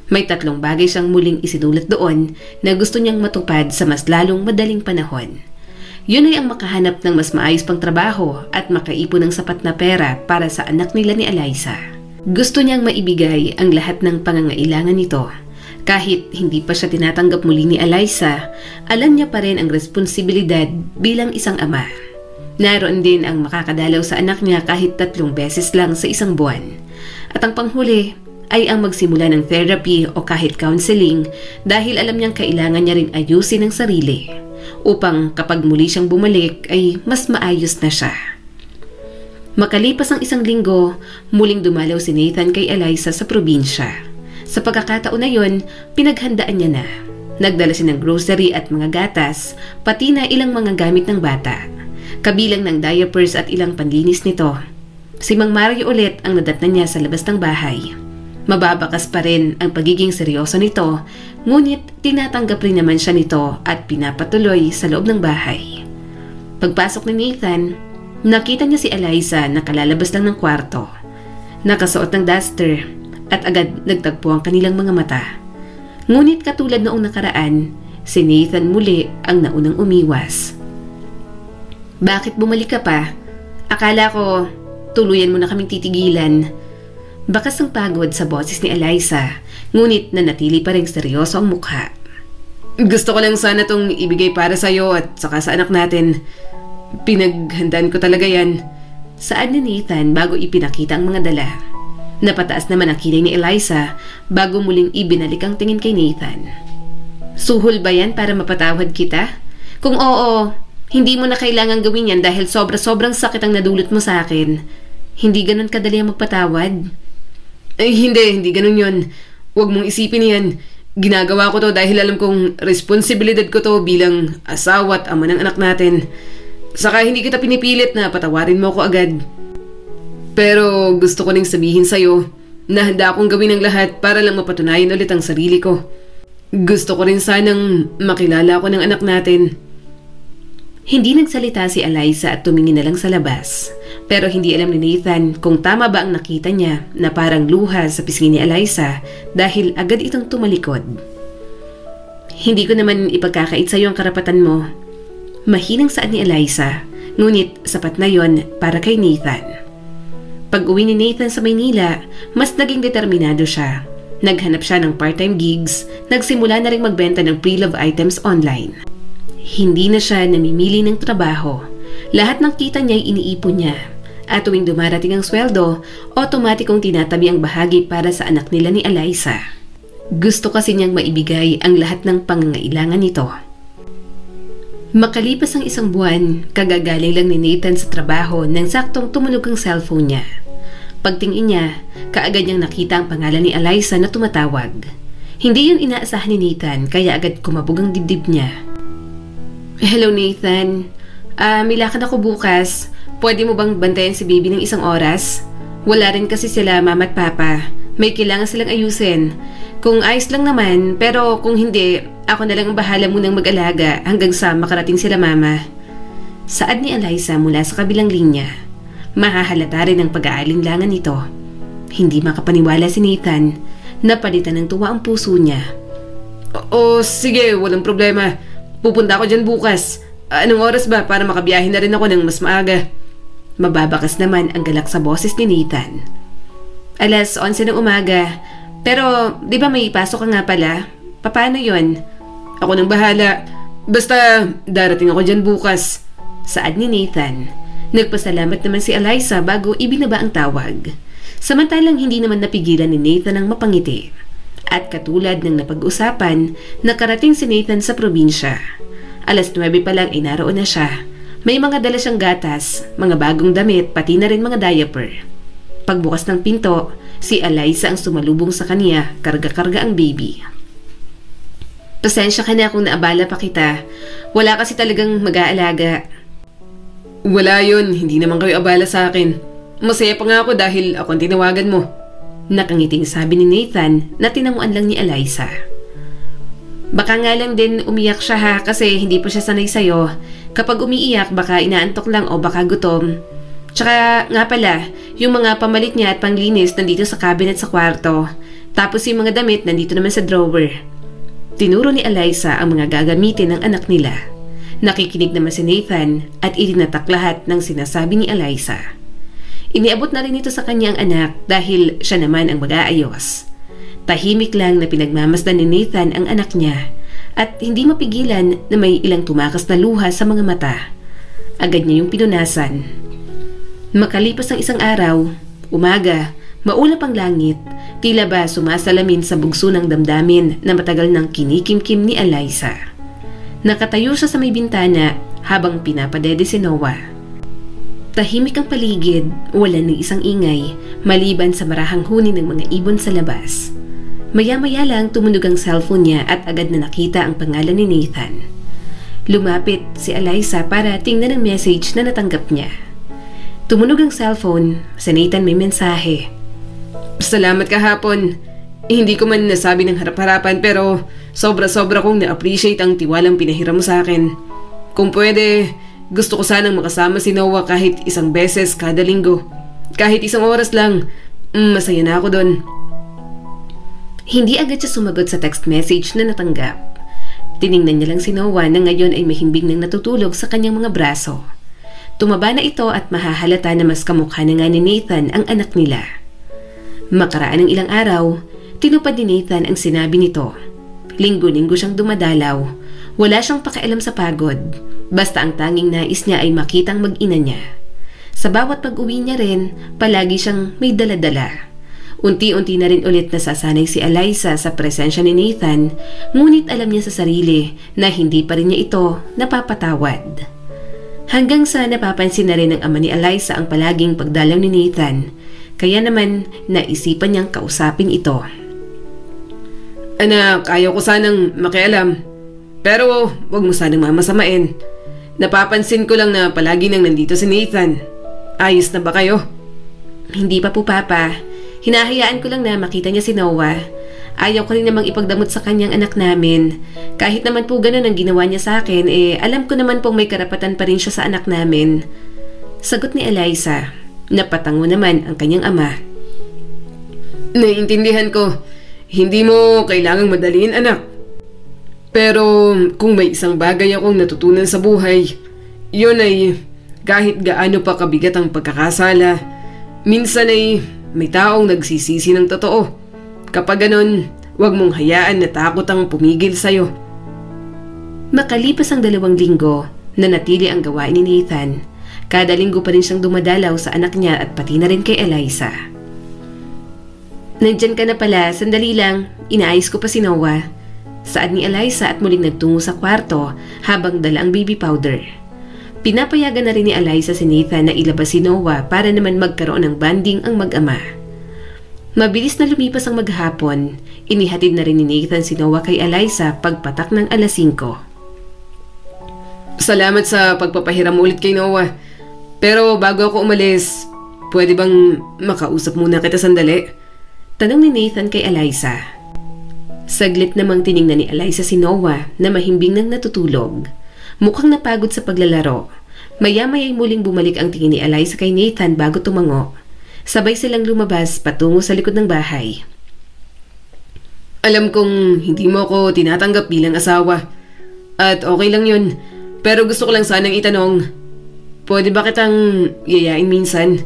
May 3 bagay siyang muling isinulat doon na gusto niyang matupad sa mas lalong madaling panahon. Yun ay ang makahanap ng mas maayos pang trabaho at makaipon ng sapat na pera para sa anak nila ni Eliza. Gusto niyang maibigay ang lahat ng pangangailangan nito. Kahit hindi pa siya tinatanggap muli ni Eliza, alam niya pa rin ang responsibilidad bilang isang ama. Naroon din ang makakadalaw sa anak niya kahit 3 beses lang sa isang buwan. At ang panghuli ay ang magsimula ng therapy o kahit counseling dahil alam niyang kailangan niya rin ayusin ang sarili upang kapag muli siyang bumalik ay mas maayos na siya. Makalipas ang 1 linggo, muling dumalaw si Nathan kay Eliza sa probinsya. Sa pagkakataon na yon, pinaghandaan niya na. Nagdala siya ng grocery at mga gatas, pati na ilang mga gamit ng bata. Kabilang ng diapers at ilang panlinis nito. Si Mang Mario ulit ang nadatnan niya sa labas ng bahay. Mababakas pa rin ang pagiging seryoso nito, ngunit tinatanggap rin naman siya nito at pinapatuloy sa loob ng bahay. Pagpasok ni Nathan, nakita niya si Eliza na kalalabas lang ng kwarto. Nakasuot ng duster at agad nagtagpo ang kanilang mga mata. Ngunit katulad noong nakaraan, si Nathan muli ang naunang umiwas. "Bakit bumalik ka pa? Akala ko tuluyan mo na kaming titigilan." Bakas ng pagod sa boses ni Eliza, ngunit nanatili pa rin seryoso ang mukha. "Gusto ko lang sana tong ibigay para sa'yo at saka sa anak natin. Pinaghandaan ko talaga yan." Saad ni Nathan bago ipinakita ang mga dala. Napataas naman ang kilay ni Eliza bago muling ibinalik ang tingin kay Nathan. "Suhol ba yan para mapatawad kita? Kung oo, hindi mo na kailangan gawin yan dahil sobra-sobrang sakit ang nadulot mo sa akin. Hindi ganun kadali ang magpatawad." "Ay, hindi ganun yun. Huwag mong isipin yan. Ginagawa ko to dahil alam kong responsibilidad ko to bilang asawa at ama ng anak natin. Saka hindi kita pinipilit na patawarin mo ako agad. Pero gusto ko ring sabihin sa'yo na handa akong gawin ang lahat para lang mapatunayan ulit ang sarili ko. Gusto ko rin sanang makilala ako ng anak natin." Hindi nagsalita si Eliza at tumingin na lang sa labas. Pero hindi alam ni Nathan kung tama ba ang nakita niya na parang luha sa pisngi ni Eliza dahil agad itong tumalikod. "Hindi ko naman ipagkakait sa'yo ang karapatan mo." Mahinang saad ni Eliza, ngunit sapat na yon para kay Nathan. Pag-uwi ni Nathan sa Maynila, mas naging determinado siya. Naghanap siya ng part-time gigs, nagsimula na rin magbenta ng pre-love items online. Hindi na siya namimili ng trabaho. Lahat ng kita niya ay iniipon niya. At tuwing dumarating ang sweldo, otomatikong tinatabi ang bahagi para sa anak nila ni Eliza. Gusto kasi niyang maibigay ang lahat ng pangangailangan nito. Makalipas ang 1 buwan, kagagaling lang ni Nathan sa trabaho nang saktong tumunog ang cellphone niya. Pagtingin niya, kaagad niyang nakita ang pangalan ni Eliza na tumatawag. Hindi yun inaasahan ni Nathan kaya agad kumabog ang dibdib niya. Hello Nathan, may lakad ako bukas. Pwede mo bang bantayan si baby ng 1 oras? Wala rin kasi sila mama at papa. May kailangan silang ayusin. Kung ayos lang naman, pero kung hindi, ako na lang ang bahala munang mag-alaga hanggang sa makarating sila mama. Saad ni Eliza mula sa kabilang linya. Mahahalata rin ang pag-aalinlangan nito. Hindi makapaniwala si Nathan. Napalitan ng tuwa ang puso niya. O sige, walang problema. Pupunta ako dyan bukas. Anong oras ba para makabiyahin na rin ako ng mas maaga? Mababakas naman ang galak sa boses ni Nathan. 11:11 ng umaga. Pero di ba may pasok ka nga pala? Paano yon? Ako nang bahala. Basta darating ako dyan bukas. Saad ni Nathan. Nagpasalamat naman si Eliza bago ibinaba ang tawag. Samantalang hindi naman napigilan ni Nathan ang mapangiti. At katulad ng napag-usapan, nakarating si Nathan sa probinsya. 9:00 pa lang ay naroon na siya. May mga dala siyang gatas, mga bagong damit, pati na rin mga diaper. Pagbukas ng pinto, si Eliza ang sumalubong sa kanya, karga-karga ang baby. Pasensya ka na kung naabala pa kita. Wala kasi talagang mag-aalaga. Wala yun, hindi naman kayo abala sa akin. Masaya pa nga ako dahil ako ang tinawagan mo. Nakangiting sabi ni Nathan na tinamuan lang ni Eliza. Baka nga lang din umiyak siya ha kasi hindi pa siya sanay sa'yo. Kapag umiiyak baka inaantok lang o baka gutom. Tsaka nga pala, yung mga pamalit niya at panglinis nandito sa cabinet sa kwarto. Tapos yung mga damit nandito naman sa drawer. Tinuro ni Eliza ang mga gagamitin ng anak nila. Nakikinig naman si Nathan at itinatak lahat ng sinasabi ni Eliza. Iniabot na rin ito sa kanyang anak dahil siya naman ang mag-aayos. Tahimik lang na pinagmamasdan ni Nathan ang anak niya at hindi mapigilan na may ilang tumakas na luha sa mga mata. Agad niya yung pinunasan. Makalipas ang 1 araw, umaga, maulap ang langit, tila ba sumasalamin sa bugso ng damdamin na matagal nang kinikimkim ni Eliza. Nakatayo siya sa may bintana habang pinapadede si Noah. Tahimik ang paligid, wala ng isang ingay, maliban sa marahang huni ng mga ibon sa labas. Maya-maya lang tumunog ang cellphone niya at agad na nakita ang pangalan ni Nathan. Lumapit si Eliza para tingnan ang message na natanggap niya. Tumunog ang cellphone, sa Nathan may mensahe. Salamat kahapon. Hindi ko man nasabi ng harap-harapan pero sobra-sobra kong na-appreciate ang tiwalang pinahiram mo sa akin. Kung pwede, gusto ko sanang makasama si Noah kahit 1 beses kada linggo. Kahit 1 oras lang, masaya na ako doon. Hindi agad siya sumagot sa text message na natanggap. Tiningnan niya lang si Noah na ngayon ay mahimbing nang natutulog sa kanyang mga braso. Tumaba na ito at mahahalata na mas kamukha na nga ni Nathan ang anak nila. Makaraan ng ilang araw, tinupad ni Nathan ang sinabi nito. Linggo-linggo siyang dumadalaw. Wala siyang pakialam sa pagod. Basta ang tanging nais niya ay makitang mag-ina niya. Sa bawat pag-uwi niya rin, palagi siyang may dala-dala. Unti-unti na rin ulit nasasanay si Eliza sa presensya ni Nathan, ngunit alam niya sa sarili na hindi pa rin niya ito napapatawad. Hanggang sa napapansin na rin ng ama ni Eliza ang palaging pagdalaw ni Nathan, kaya naman naisipan niyang kausapin ito. Anak, ayaw ko sanang makialam, pero wag mo sanang mamasamain. Napapansin ko lang na palagi nang nandito si Nathan. Ayos na ba kayo? Hindi pa po papa, hinahayaan ko lang na makita niya si Noah. Ayaw ko rin namang ipagdamot sa kanyang anak namin. Kahit naman po ganun ang ginawa niya sa akin, alam ko naman pong may karapatan pa rin siya sa anak namin. Sagot ni Eliza. Napatango naman ang kanyang ama. Naiintindihan ko. Hindi mo kailangang madaliin anak. Pero kung may isang bagay akong natutunan sa buhay, yun ay kahit gaano pa kabigat ang pagkakasala, minsan ay may taong nagsisisi ng totoo. Kapag ganun, huwag mong hayaan na takot ang pumigil sa'yo. Makalipas ang 2 linggo, nanatili ang gawain ni Nathan. Kada linggo pa rin siyang dumadalaw sa anak niya at pati na rin kay Eliza. Nandyan ka na pala, sandali lang. Inaayos ko pa si Noah. Saad ni Eliza at muling nagtungo sa kwarto habang dala ang baby powder. Pinapayagan na rin ni Eliza si Nathan na ilabas si Noah para naman magkaroon ng bonding ang mag-ama. Mabilis na lumipas ang maghapon, inihatid na rin ni Nathan si Noah kay Eliza pagpatak ng 5:00. Salamat sa pagpapahiram ulit kay Noah. Pero bago ako umalis, pwede bang makausap muna kita sandali? Tanong ni Nathan kay Eliza. Saglit namang tiningnan ni Eliza si Noah na mahimbing nang natutulog. Mukhang napagod sa paglalaro. Maya-maya'y muling bumalik ang tingin ni Eliza kay Nathan bago tumango. Sabay silang lumabas patungo sa likod ng bahay. Alam kong hindi mo ako tinatanggap bilang asawa. At okay lang yun. Pero gusto ko lang sanang itanong, pwede ba kitang yayain minsan?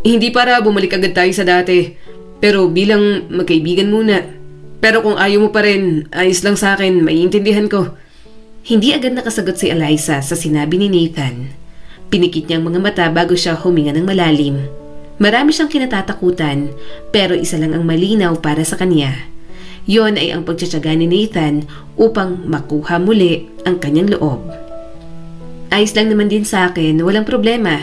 Hindi para bumalik agad tayo sa dati, pero bilang magkaibigan muna. Pero kung ayaw mo pa rin, ayos lang sa akin, maiintindihan ko. Hindi agad nakasagot si Eliza sa sinabi ni Nathan. Pinikit niya ang mga mata bago siya huminga ng malalim. Marami siyang kinatatakutan, pero isa lang ang malinaw para sa kanya. Yon ay ang pagtsatsaga ni Nathan upang makuha muli ang kanyang loob. Ayos lang naman din sa akin, walang problema.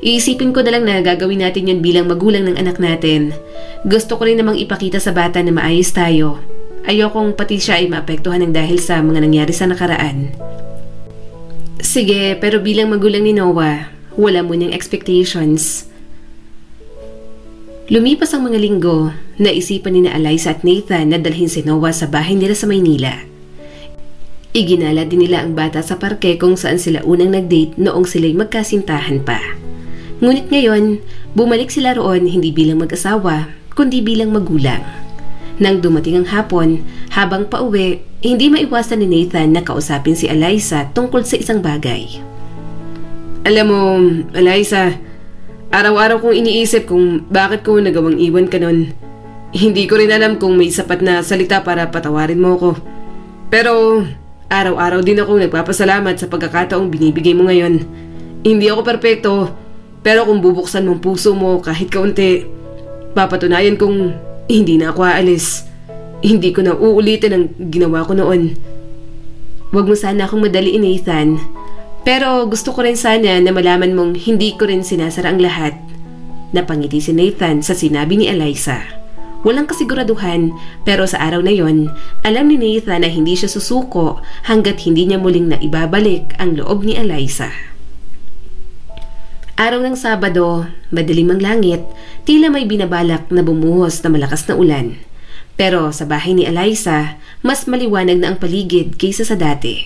Iisipin ko na lang na gagawin natin yun bilang magulang ng anak natin. Gusto ko rin namang ipakita sa bata na maayos tayo. Ayokong pati siya ay maapektuhan ng dahil sa mga nangyari sa nakaraan. Sige, pero bilang magulang ni Noah, wala mo niyang expectations. Lumipas ang mga linggo, naisipan ni na Eliza at Nathan na dalhin si Noah sa bahay nila sa Maynila. Iginala din nila ang bata sa parke kung saan sila unang nag-date noong sila'y magkasintahan pa. Ngunit ngayon, bumalik sila roon hindi bilang mag-asawa, kundi bilang magulang. Nang dumating ang hapon, habang pauwi, hindi maiwasan ni Nathan na kausapin si Eliza tungkol sa isang bagay. Alam mo, Eliza, araw-araw kong iniisip kung bakit ko nagawang iwan ka nun. Hindi ko rin alam kung may sapat na salita para patawarin mo ko. Pero araw-araw din akong nagpapasalamat sa pagkakataong binibigay mo ngayon. Hindi ako perpekto, pero kung bubuksan mong puso mo kahit kaunti, papatunayan kong hindi na ako aalis. Hindi ko na uulitin ang ginawa ko noon. Huwag mo sana akong madaliin, Nathan. Pero gusto ko rin sana na malaman mong hindi ko rin sinasara ang lahat. Napangiti si Nathan sa sinabi ni Eliza. Walang kasiguraduhan, pero sa araw na yon, alam ni Nathan na hindi siya susuko hanggat hindi niya muling naibabalik ang loob ni Eliza. Araw ng Sabado, madilim ang langit, tila may binabalak na bumuhos na malakas na ulan. Pero sa bahay ni Eliza, mas maliwanag na ang paligid kaysa sa dati.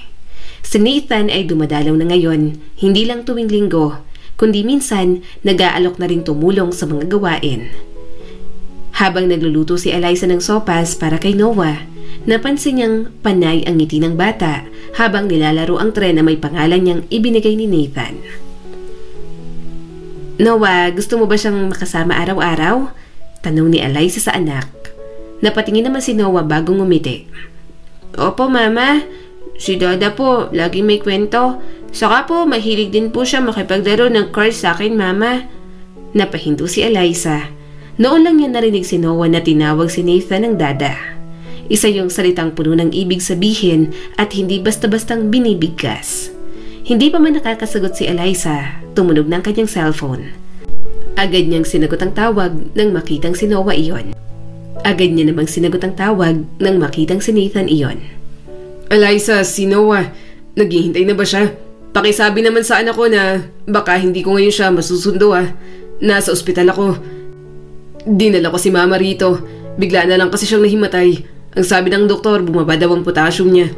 Si Nathan ay dumadalaw na ngayon, hindi lang tuwing linggo, kundi minsan nag-aalok na rin tumulong sa mga gawain. Habang nagluluto si Eliza ng sopas para kay Noah, napansin niyang panay ang ngiti ng bata habang nilalaro ang tren na may pangalan niyang ibinigay ni Nathan. Noah, gusto mo ba siyang makasama araw-araw? Tanong ni Eliza sa anak. Napatingin naman si Noah bagong ngumiti. Opo, Mama. Si Dada po, laging may kwento. Saka po, mahilig din po siya makipaglaro ng cards sa akin, Mama. Napahinto si Eliza. Noon lang niya narinig si Noah na tinawag si Nathan ng Dada. Isa yung salitang puno ng ibig sabihin at hindi basta-bastang binibigkas. Hindi pa man nakakasagot si Eliza, tumunog ng kanyang cellphone. Agad niyang sinagot ang tawag nang makitang si Noah iyon. Agad niya namang sinagot ang tawag nang makitang si Nathan iyon. Eliza, si Noah, naghihintay na ba siya? Pakisabi naman sa anak ko na baka hindi ko ngayon siya masusundo Nasa ospital ako. Dinala ko si Mama rito. Bigla na lang kasi siyang nahimatay. Ang sabi ng doktor, bumaba daw ang potassium niya.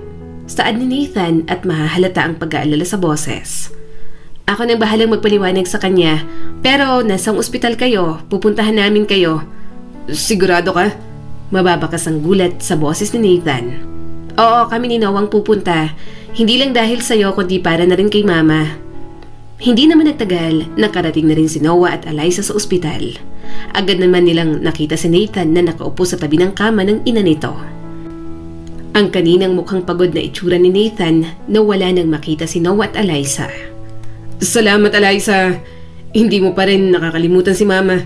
Saad ni Nathan at mahahalata ang pag-aalala sa boses. Ako nang bahalang magpaliwanag sa kanya, pero nasang ospital kayo, pupuntahan namin kayo. Sigurado ka? Mababakas ang gulat sa boses ni Nathan. Oo, kami ni Noah ang pupunta. Hindi lang dahil sa'yo kundi para na rin kay Mama. Hindi naman nagtagal, nakarating na rin si Noah at Eliza sa ospital. Agad naman nilang nakita si Nathan na nakaupo sa tabi ng kama ng ina nito. Ang kaninang mukhang pagod na itsura ni Nathan na wala nang makita si Noah at Eliza. Salamat, Eliza. Hindi mo pa rin nakakalimutan si Mama.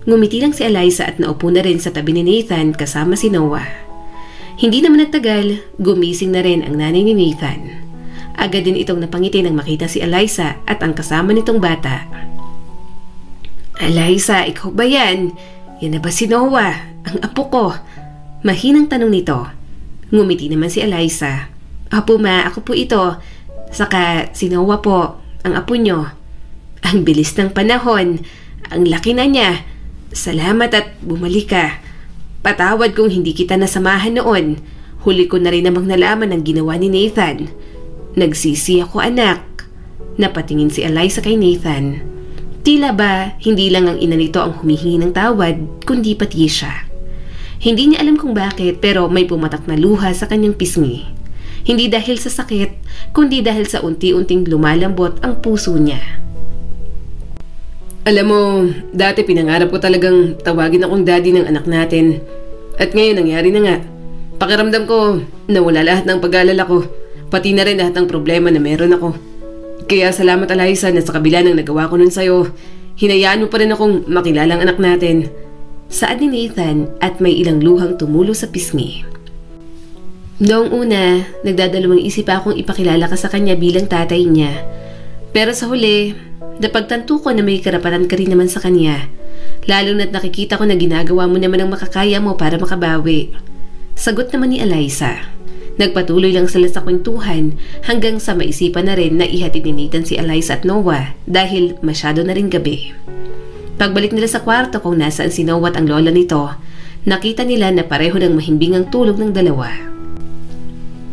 Ngumiti lang si Eliza at naupo na rin sa tabi ni Nathan kasama si Noah. Hindi naman nagtagal, gumising na rin ang nanay ni Nathan. Agad din itong napangiti nang makita si Eliza at ang kasama nitong bata. Eliza, ikaw ba yan? Yan na ba si Noah? Ang apo ko? Mahinang tanong nito. Ngumiti naman si Eliza. Apo ma, ako po ito. Saka si Noah po, ang apo nyo. Ang bilis ng panahon. Ang laki na niya. Salamat at bumalik ka. Patawad kung hindi kita nasamahan noon. Huli ko na rin namang nalaman ang ginawa ni Nathan. Nagsisi ako anak. Napatingin si Eliza kay Nathan. Tila ba hindi lang ang ina nito ang humihingi ng tawad, kundi pati siya. Hindi niya alam kung bakit pero may pumatak na luha sa kanyang pisngi. Hindi dahil sa sakit, kundi dahil sa unti-unting lumalambot ang puso niya. Alam mo, dati pinangarap ko talagang tawagin akong daddy ng anak natin. At ngayon nangyari na nga. Pakiramdam ko nawala lahat ng pag-aalala ko, pati na rin lahat ng problema na meron ako. Kaya salamat Eliza na sa kabila ng nagawa ko nun sa'yo, hinayaan mo pa rin akong makilala ang anak natin. Saad ni Nathan at may ilang luhang tumulo sa pisngi. Noong una, nagdadalawang isip akong ipakilala ka sa kanya bilang tatay niya. Pero sa huli, napagtanto ko na may karapatan ka rin naman sa kanya. Lalo na't nakikita ko na ginagawa mo naman ang makakaya mo para makabawi. Sagot naman ni Eliza. Nagpatuloy lang sila sa kwentuhan hanggang sa maisipan na rin na ihatid ni Nathan si Eliza at Noah dahil masyado na rin gabi. Pagbalik nila sa kwarto kung nasaan si Noah at ang lola nito, nakita nila na pareho ng mahimbing ang tulog ng dalawa.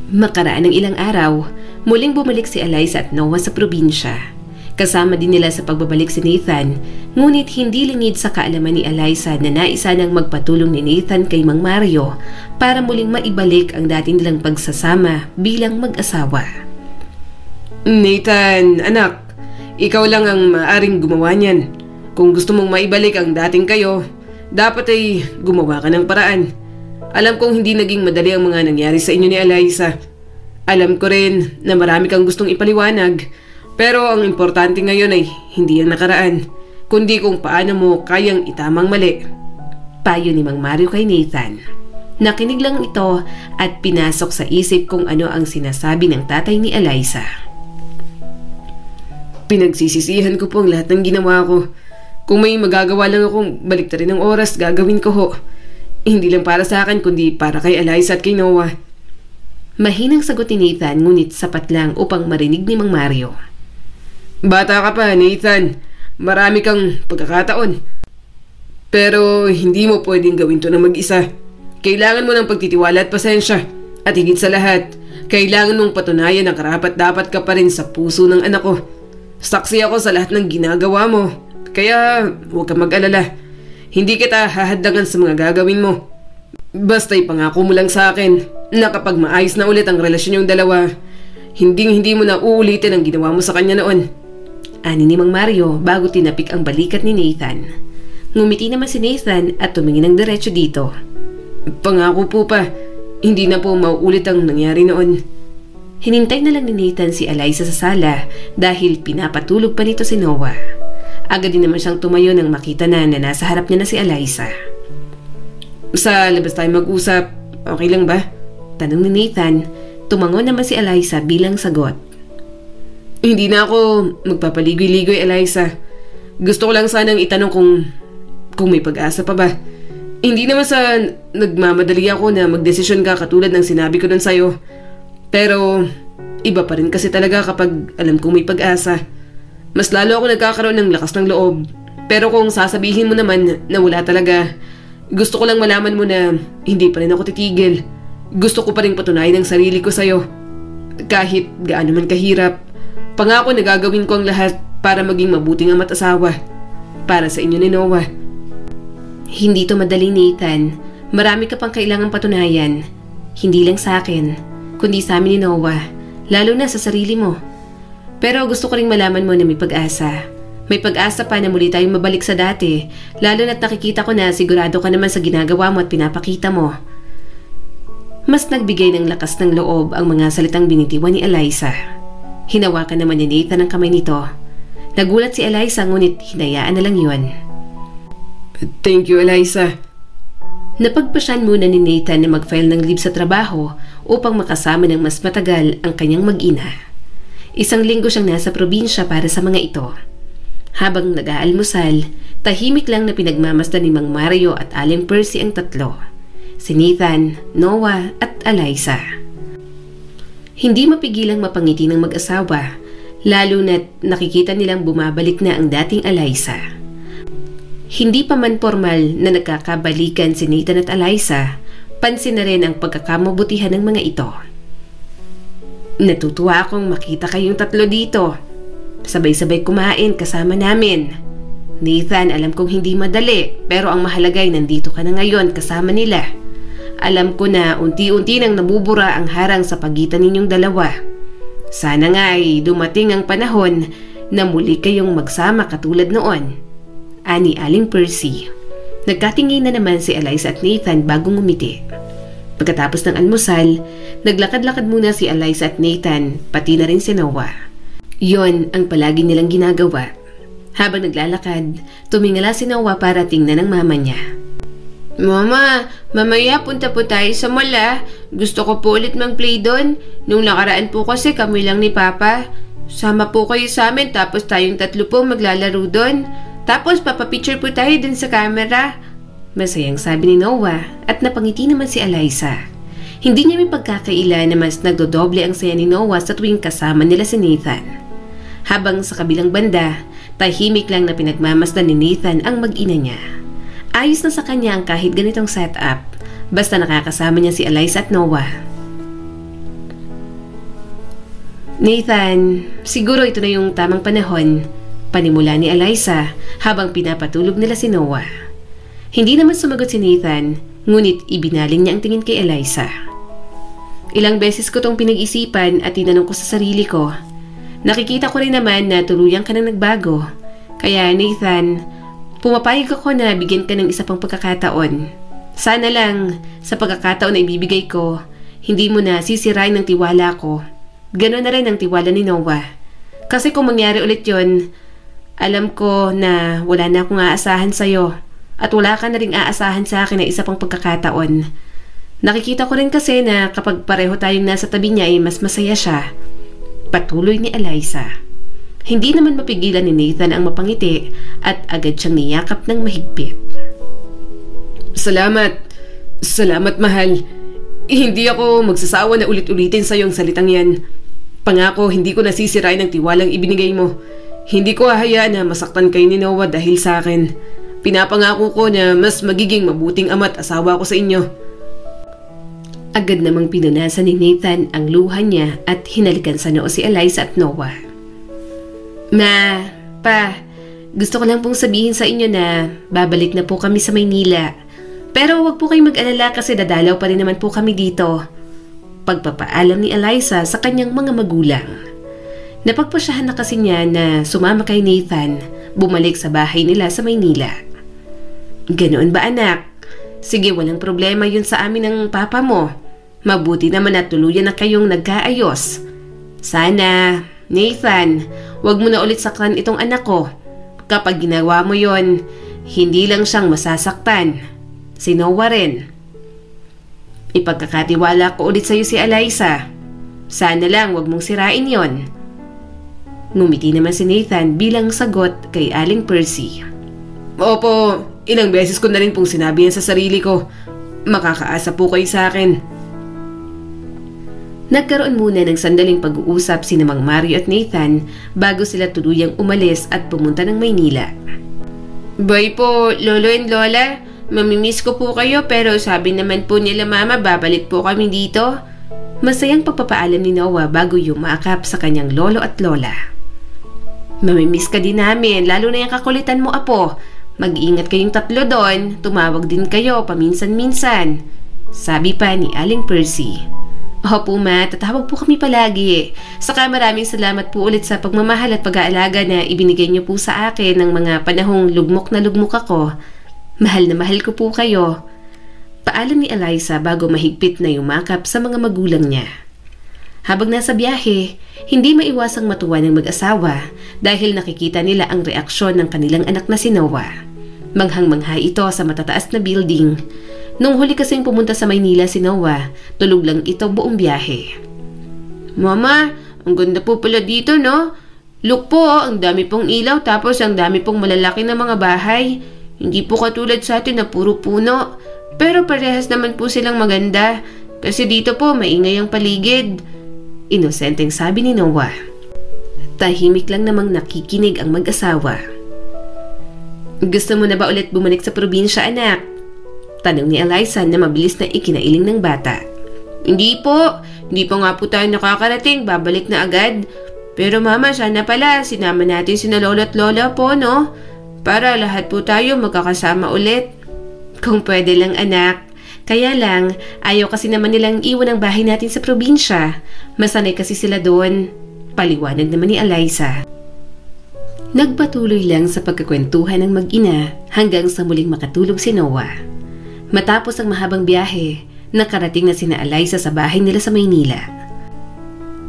Makaraan ng ilang araw, muling bumalik si Eliza at Noah sa probinsya. Kasama din nila sa pagbabalik si Nathan, ngunit hindi lingid sa kaalaman ni Eliza na naisa nang magpatulong ni Nathan kay Mang Mario para muling maibalik ang dati nilang pagsasama bilang mag-asawa. Nathan, anak, ikaw lang ang maaring gumawa niyan. Kung gusto mong maibalik ang dating kayo, dapat ay gumawa ka ng paraan. Alam kong hindi naging madali ang mga nangyari sa inyo ni Eliza. Alam ko rin na marami kang gustong ipaliwanag, pero ang importante ngayon ay hindi ang nakaraan, kundi kung paano mo kayang itamang mali. Payo ni Mang Mario kay Nathan. Nakinig lang ito at pinasok sa isip kung ano ang sinasabi ng tatay ni Eliza. Pinagsisisihan ko po ang lahat ng ginawa ko. Kung may magagawa lang akong baliktarin ng oras, gagawin ko ho. Hindi lang para sa akin, kundi para kay Eliza at kay Noah. Mahinang sagot ni Nathan, ngunit sapat lang upang marinig ni Mang Mario. Bata ka pa, Nathan. Marami kang pagkakataon. Pero hindi mo pwedeng gawin to ng mag-isa. Kailangan mo ng pagtitiwala at pasensya. At higit sa lahat, kailangan mong patunayan na karapat-dapat ka pa rin sa puso ng anak ko. Saksi ako sa lahat ng ginagawa mo. Kaya huwag kang mag-alala. Hindi kita hahadlangan sa mga gagawin mo. Basta ipangako mo lang sa akin na kapag maayos na ulit ang relasyon yung dalawa, hindi mo na uulitin ang ginawa mo sa kanya noon. Ani ni Mang Mario bago tinapik ang balikat ni Nathan. Ngumiti naman si Nathan at tumingin ng diretso dito. Pangako po pa, hindi na po mauulit ang nangyari noon. Hinintay na lang ni Nathan si Eliza sa sala dahil pinapatulog pa nito si Noah. Agad din naman siyang tumayo nang makita na nasa harap niya na si Eliza. Sa labas tayo mag-usap, okay lang ba? Tanong ni Nathan. Tumangon naman si Eliza bilang sagot. Hindi na ako magpapaligoy-ligoy, Eliza. Gusto ko lang sanang itanong kung may pag-asa pa ba. Hindi naman sa nagmamadali ako na magdesisyon ka katulad ng sinabi ko dun sa'yo. Pero iba pa rin kasi talaga kapag alam kong may pag-asa. Mas lalo ako nagkakaroon ng lakas ng loob. Pero kung sasabihin mo naman na wala talaga, gusto ko lang malaman mo na hindi pa rin ako titigil. Gusto ko pa rin patunayan ang sarili ko sa'yo. Kahit gaano man kahirap, pangako na gagawin ko ang lahat para maging mabuting ama't asawa. Para sa inyo ni Noah. Hindi to madali, Nathan. Marami ka pang kailangang patunayan. Hindi lang sa akin, kundi sa amin ni Noah. Lalo na sa sarili mo. Pero gusto ko ring malaman mo na may pag-asa. May pag-asa pa na muli tayong mabalik sa dati, lalo na't nakikita ko na sigurado ka naman sa ginagawa mo at pinapakita mo. Mas nagbigay ng lakas ng loob ang mga salitang binitiwan ni Eliza. Hinawakan naman ni Nathan ang kamay nito. Nagulat si Eliza ngunit hinayaan na lang yun. Thank you, Eliza. Napagpasyan muna ni Nathan na mag-file ng leave sa trabaho upang makasama ng mas matagal ang kanyang mag-ina. 1 linggo siyang nasa probinsya para sa mga ito. Habang nag-aalmusal, tahimik lang na pinagmamasdan ni Mang Mario at Aling Percy ang tatlo. Si Nathan, Noah at Eliza. Hindi mapigilang mapangiti ng mag-asawa, lalo na't nakikita nilang bumabalik na ang dating Eliza. Hindi pa man formal na nagkakabalikan si Nathan at Eliza, pansin na rin ang pagkakamabutihan ng mga ito. Natutuwa akong makita kayong tatlo dito. Sabay-sabay kumain kasama namin. Nathan, alam kong hindi madali, pero ang mahalaga ay nandito ka na ngayon kasama nila. Alam ko na unti-unti nang nabubura ang harang sa pagitan ninyong dalawa. Sana nga ay dumating ang panahon na muli kayong magsama katulad noon. Ani Aling Percy. Nagkatingin na naman si Eliza at Nathan bago ngumiti. Pagkatapos ng almusal, naglakad-lakad muna si Eliza at Nathan, pati na rin si Noah. Yon ang palagi nilang ginagawa. Habang naglalakad, tumingala si Noah para tingnan ang mama niya. Mama, mamaya punta po tayo sa mall ah. Gusto ko po ulit mag-play doon. Nung nakaraan po kasi kami lang ni Papa. Sama po kayo sa amin tapos tayong tatlo po maglalaro doon. Tapos papapicture po tayo dun sa camera. Masayang sabi ni Noah at napangiti naman si Eliza. Hindi niya may pagkakaila na mas nagdodoble ang saya ni Noah sa tuwing kasama nila si Nathan. Habang sa kabilang banda, tahimik lang na pinagmamasdan ni Nathan ang mag-ina niya. Ayos na sa kanya ang kahit ganitong setup, basta nakakasama niya si Eliza at Noah. Nathan, siguro ito na yung tamang panahon, panimula ni Eliza habang pinapatulog nila si Noah. Hindi naman sumagot si Nathan, ngunit ibinaling niya ang tingin kay Eliza. Ilang beses ko tong pinag-isipan at tinanong ko sa sarili ko. Nakikita ko rin naman na tuluyang ka nang nagbago. Kaya Nathan, pumapayag ako na bigyan ka ng isa pang pagkakataon. Sana lang, sa pagkakataon na ibibigay ko, hindi mo na sisirain ng tiwala ko. Ganon na rin ang tiwala ni Noah. Kasi kung mangyari ulit yon, alam ko na wala na akong aasahan sa'yo at wala ka na rin aasahan sa akin na isa pang pagkakataon. Nakikita ko rin kasi na kapag pareho tayong nasa tabi niya ay mas masaya siya. Patuloy ni Eliza. Hindi naman mapigilan ni Nathan ang mapangiti at agad siyang niyakap ng mahigpit. Salamat. Salamat, mahal. Hindi ako magsasawa na ulit-ulitin sa iyong salitang yan. Pangako, hindi ko nasisirain ang tiwalang ibinigay mo. Hindi ko hahayaan na masaktan kayo ni Noah dahil sa akin. Pinapangako ko na mas magiging mabuting ama't asawa ko sa inyo. Agad namang pinunasan ni Nathan ang luha niya at hinalikan sa noo si Eliza at Noah. Ma, Pa, gusto ko lang pong sabihin sa inyo na babalik na po kami sa Maynila. Pero wag po kayong mag-alala kasi dadalaw pa rin naman po kami dito. Pagpapaalam ni Eliza sa kanyang mga magulang. Napagpasyahan na kasi niya na sumama kay Nathan, bumalik sa bahay nila sa Maynila. Ganoon ba anak? Sige, walang problema yun sa amin ng papa mo. Mabuti naman at tuluyan na kayong nagkaayos. Sana, Nathan, wag mo na ulit saktan itong anak ko. Kapag ginawa mo yon, hindi lang siyang masasaktan. Si Noah rin. Ipagkakatiwala ko ulit sa'yo si Eliza. Sana lang wag mong sirain yon. Ngumiti naman si Nathan bilang sagot kay Aling Percy. Opo, ilang beses ko na rin pong sinabi yan sa sarili ko. Makakaasa po kayo sa akin. Nagkaroon muna ng sandaling pag-uusap sina Mang Mario at Nathan bago sila tuluyang umalis at pumunta ng Maynila. Bye po, Lolo and Lola. Mamimiss ko po kayo pero sabi naman po nila Mama babalik po kami dito. Masayang pagpapaalam ni Noah bago yumakap sa kanyang lolo at lola. Mamimiss ka din namin, lalo na yung kakulitan mo, Apo. Mag-iingat kayong tatlo doon, tumawag din kayo paminsan-minsan. Sabi pa ni Aling Percy. Opo Ma, tatawag po kami palagi. Saka maraming salamat po ulit sa pagmamahal at pag-aalaga na ibinigay niyo po sa akin ng mga panahong lugmok na lugmok ako. Mahal na mahal ko po kayo. Paalam ni Eliza bago mahigpit na yumakap sa mga magulang niya. Habang nasa biyahe, hindi maiwasang matuwa ng mag-asawa dahil nakikita nila ang reaksyon ng kanilang anak na si Noah. Manghang-mangha ito sa matataas na building. Nung huli kasing pumunta sa Maynila si Noah, tulog lang ito buong biyahe. Mama, ang ganda po pala dito, no? Look po, ang dami pong ilaw tapos ang dami pong malalaki na mga bahay. Hindi po katulad sa atin na puro puno. Pero parehas naman po silang maganda. Kasi dito po maingay ang paligid. Inosenteng sabi ni Noah. Tahimik lang namang nakikinig ang mag-asawa. Gusto mo na ba ulit bumalik sa probinsya, anak? Tanong ni Eliza na mabilis na ikinailing ng bata. Hindi po. Hindi pa nga po tayo nakakarating. Babalik na agad. Pero mama, sana pala sinama natin sina lola at lola po, no? Para lahat po tayo magkakasama ulit. Kung pwede lang, anak. Kaya lang, ayaw kasi naman nilang iwan ang bahay natin sa probinsya. Masanay kasi sila doon. Paliwanag naman ni Eliza. Nagpatuloy lang sa pagkakwentuhan ng mag-ina hanggang sa muling makatulog si Noah. Matapos ang mahabang biyahe, nakarating na sina Eliza sa bahay nila sa Maynila.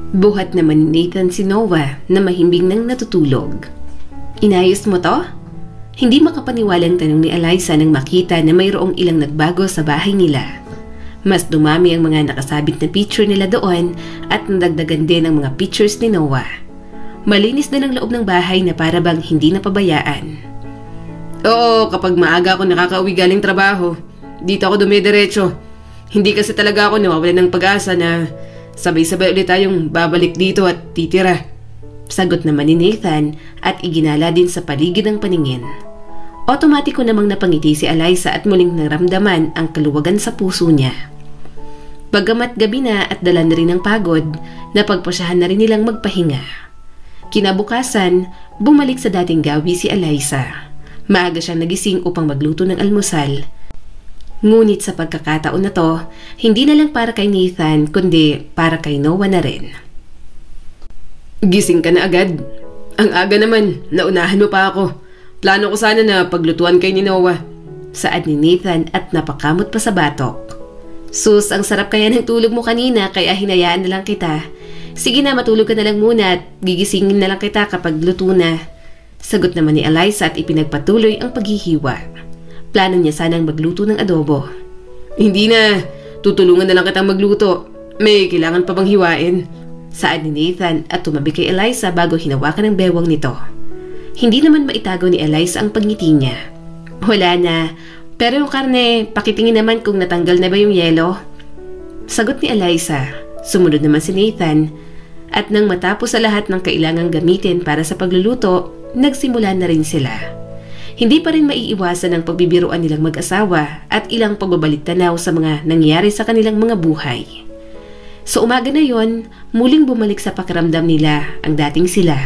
Buhat naman ni Nathan si Noah na mahimbing nang natutulog. Inayos mo to? Hindi makapaniwalang tanong ni Eliza nang makita na mayroong ilang nagbago sa bahay nila. Mas dumami ang mga nakasabit na picture nila doon at nadagdagan din ang mga pictures ni Noah. Malinis din ang loob ng bahay na para bang hindi napabayaan. Oo, kapag maaga ako nakakauwi galing trabaho, dito ako dumidiretso. Hindi kasi talaga ako nawawalan ng pag-asa na sabay-sabay ulit tayong babalik dito at titira. Sagot naman ni Nathan at iginala din sa paligid ang paningin. Otomatiko namang napangiti si Eliza at muling naramdaman ang kaluwagan sa puso niya. Bagamat gabi na at dala na rin ng pagod, napagpasyahan na rin nilang magpahinga. Kinabukasan, bumalik sa dating gawi si Eliza. Maaga siyang nagising upang magluto ng almusal. Ngunit sa pagkakataon na to, hindi na lang para kay Nathan kundi para kay Noah na rin. Gising ka na agad. Ang aga naman, naunahan mo pa ako. Plano ko sana na paglutuan kay ni Noah. Saad ni Nathan at napakamot pa sa batok. Sus, ang sarap kaya ng tulog mo kanina kaya hinayaan na lang kita. Sige na, matulog ka na lang muna at gigisingin na lang kita kapag luto na. Sagot naman ni Eliza at ipinagpatuloy ang paghihiwa. Plano niya sanang magluto ng adobo. Hindi na, tutulungan na lang kitang magluto. May kailangan pa bang hiwain? Saad ni Nathan at tumabi kay Eliza bago hinawakan ang bewang nito. Hindi naman maitago ni Eliza ang pagngiti niya. Wala na, pero yung karne, pakitingin naman kung natanggal na ba yung yelo. Sagot ni Eliza. Sumunod naman si Nathan at nang matapos sa lahat ng kailangang gamitin para sa pagluluto, nagsimula na rin sila. Hindi pa rin maiiwasan ang pagbibiruan nilang mag-asawa at ilang pagbabalik-tanaw sa mga nangyari sa kanilang mga buhay. Sa umaga na yon, muling bumalik sa pakiramdam nila ang dating sila.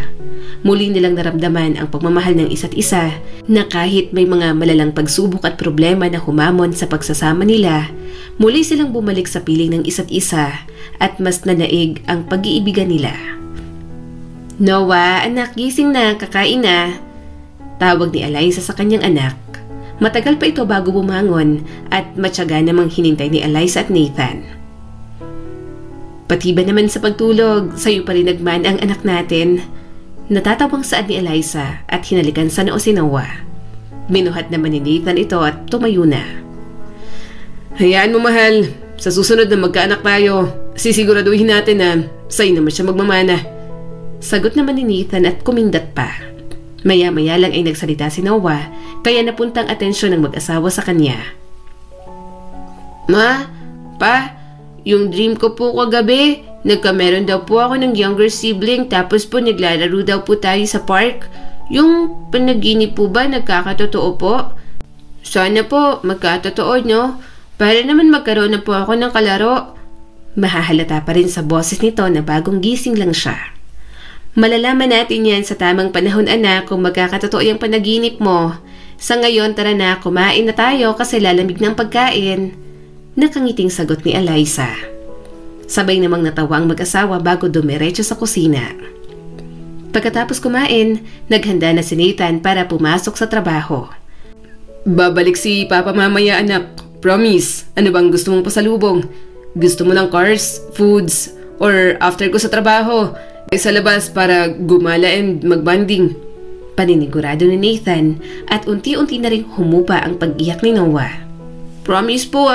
Muling nilang naramdaman ang pagmamahal ng isa't isa na kahit may mga malalang pagsubok at problema na humamon sa pagsasama nila, muli silang bumalik sa piling ng isa't isa at mas nanaig ang pag-iibigan nila. Noah, anak, gising na, kakain na. Tawag ni Eliza sa kanyang anak. Matagal pa ito bago bumangon at matyaga namang hinintay ni Eliza at Nathan. Pati ba naman sa pagtulog, sa'yo pa rin nagman ang anak natin? Natatawang saad ni Eliza at hinalikan sa noo si Noah. Binuhat naman ni Nathan ito at tumayo na. Hayaan mo, mahal. Sa susunod na magkaanak tayo, sisiguraduhin natin na sa'yo naman siya magmamana. Sagot naman ni Nathan at kumindat pa. Maya-maya lang ay nagsalita si Noah kaya napuntang atensyon ng mag-asawa sa kanya. Ma, pa, yung dream ko po kagabi, nagkameron daw po ako ng younger sibling tapos po naglalaro daw po tayo sa park. Yung panaginip po ba nagkakatotoo po? Sana po magkatotoo, no? Para naman magkaroon na po ako ng kalaro. Mahahalata pa rin sa boses nito na bagong gising lang siya. Malalaman natin yan sa tamang panahon, anak, kung magkakatotoo yung panaginip mo. Sa ngayon, tara na, kumain na tayo kasi lalamig ng pagkain. Nakangiting sagot ni Eliza. Sabay namang natawa ang mag-asawa bago dumiretso sa kusina. Pagkatapos kumain, naghanda na si Nathan para pumasok sa trabaho. Babalik si Papa mamaya, anak. Promise. Ano bang gusto mong pasalubong? Gusto mo ng cars, foods, or after ko sa trabaho, sa labas para gumala and magbanding? Paninigurado ni Nathan at unti-unti na rin humupa ang pag-iyak ni Noah. Promise po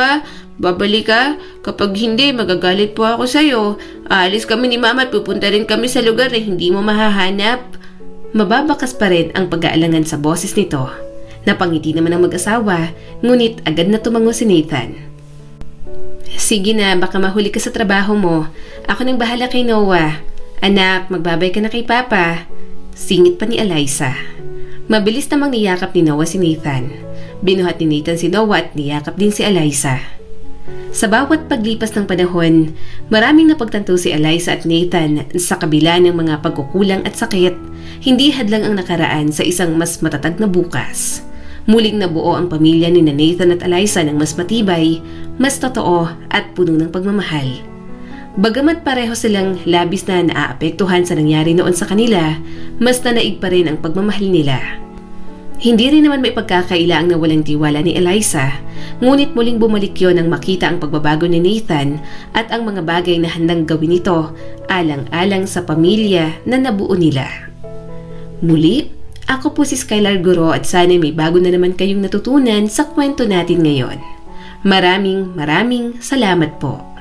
babalik ka. Kapag hindi, magagalit po ako sa'yo. Aalis kami ni Mama at pupunta rin kami sa lugar na hindi mo mahahanap. Mababakas pa rin ang pag-aalangan sa boses nito. Napangiti naman ang mag-asawa, ngunit agad na tumango si Nathan. Sige na, baka mahuli ka sa trabaho mo. Ako nang bahala kay Noah. Anak, magbabay ka na kay Papa. Singit pa ni Eliza. Mabilis namang niyakap ni Noah si Nathan. Binuhat ni Nathan si Noah at niyakap din si Eliza. Sa bawat paglipas ng panahon, maraming napagtanto si Eliza at Nathan sa kabila ng mga pagkukulang at sakit, hindi hadlang ang nakaraan sa isang mas matatag na bukas. Muling nabuo ang pamilya ni Nathan at Eliza ng mas matibay, mas totoo at puno ng pagmamahal. Bagamat pareho silang labis na naaapektuhan sa nangyari noon sa kanila, mas nanaig pa rin ang pagmamahal nila. Hindi rin naman may pagkakaila ang nawalang tiwala ni Eliza, ngunit muling bumalik yon nang makita ang pagbabago ni Nathan at ang mga bagay na handang gawin nito alang-alang sa pamilya na nabuo nila. Muli, ako po si Skylar Guro at sana may bago na naman kayong natutunan sa kwento natin ngayon. Maraming salamat po.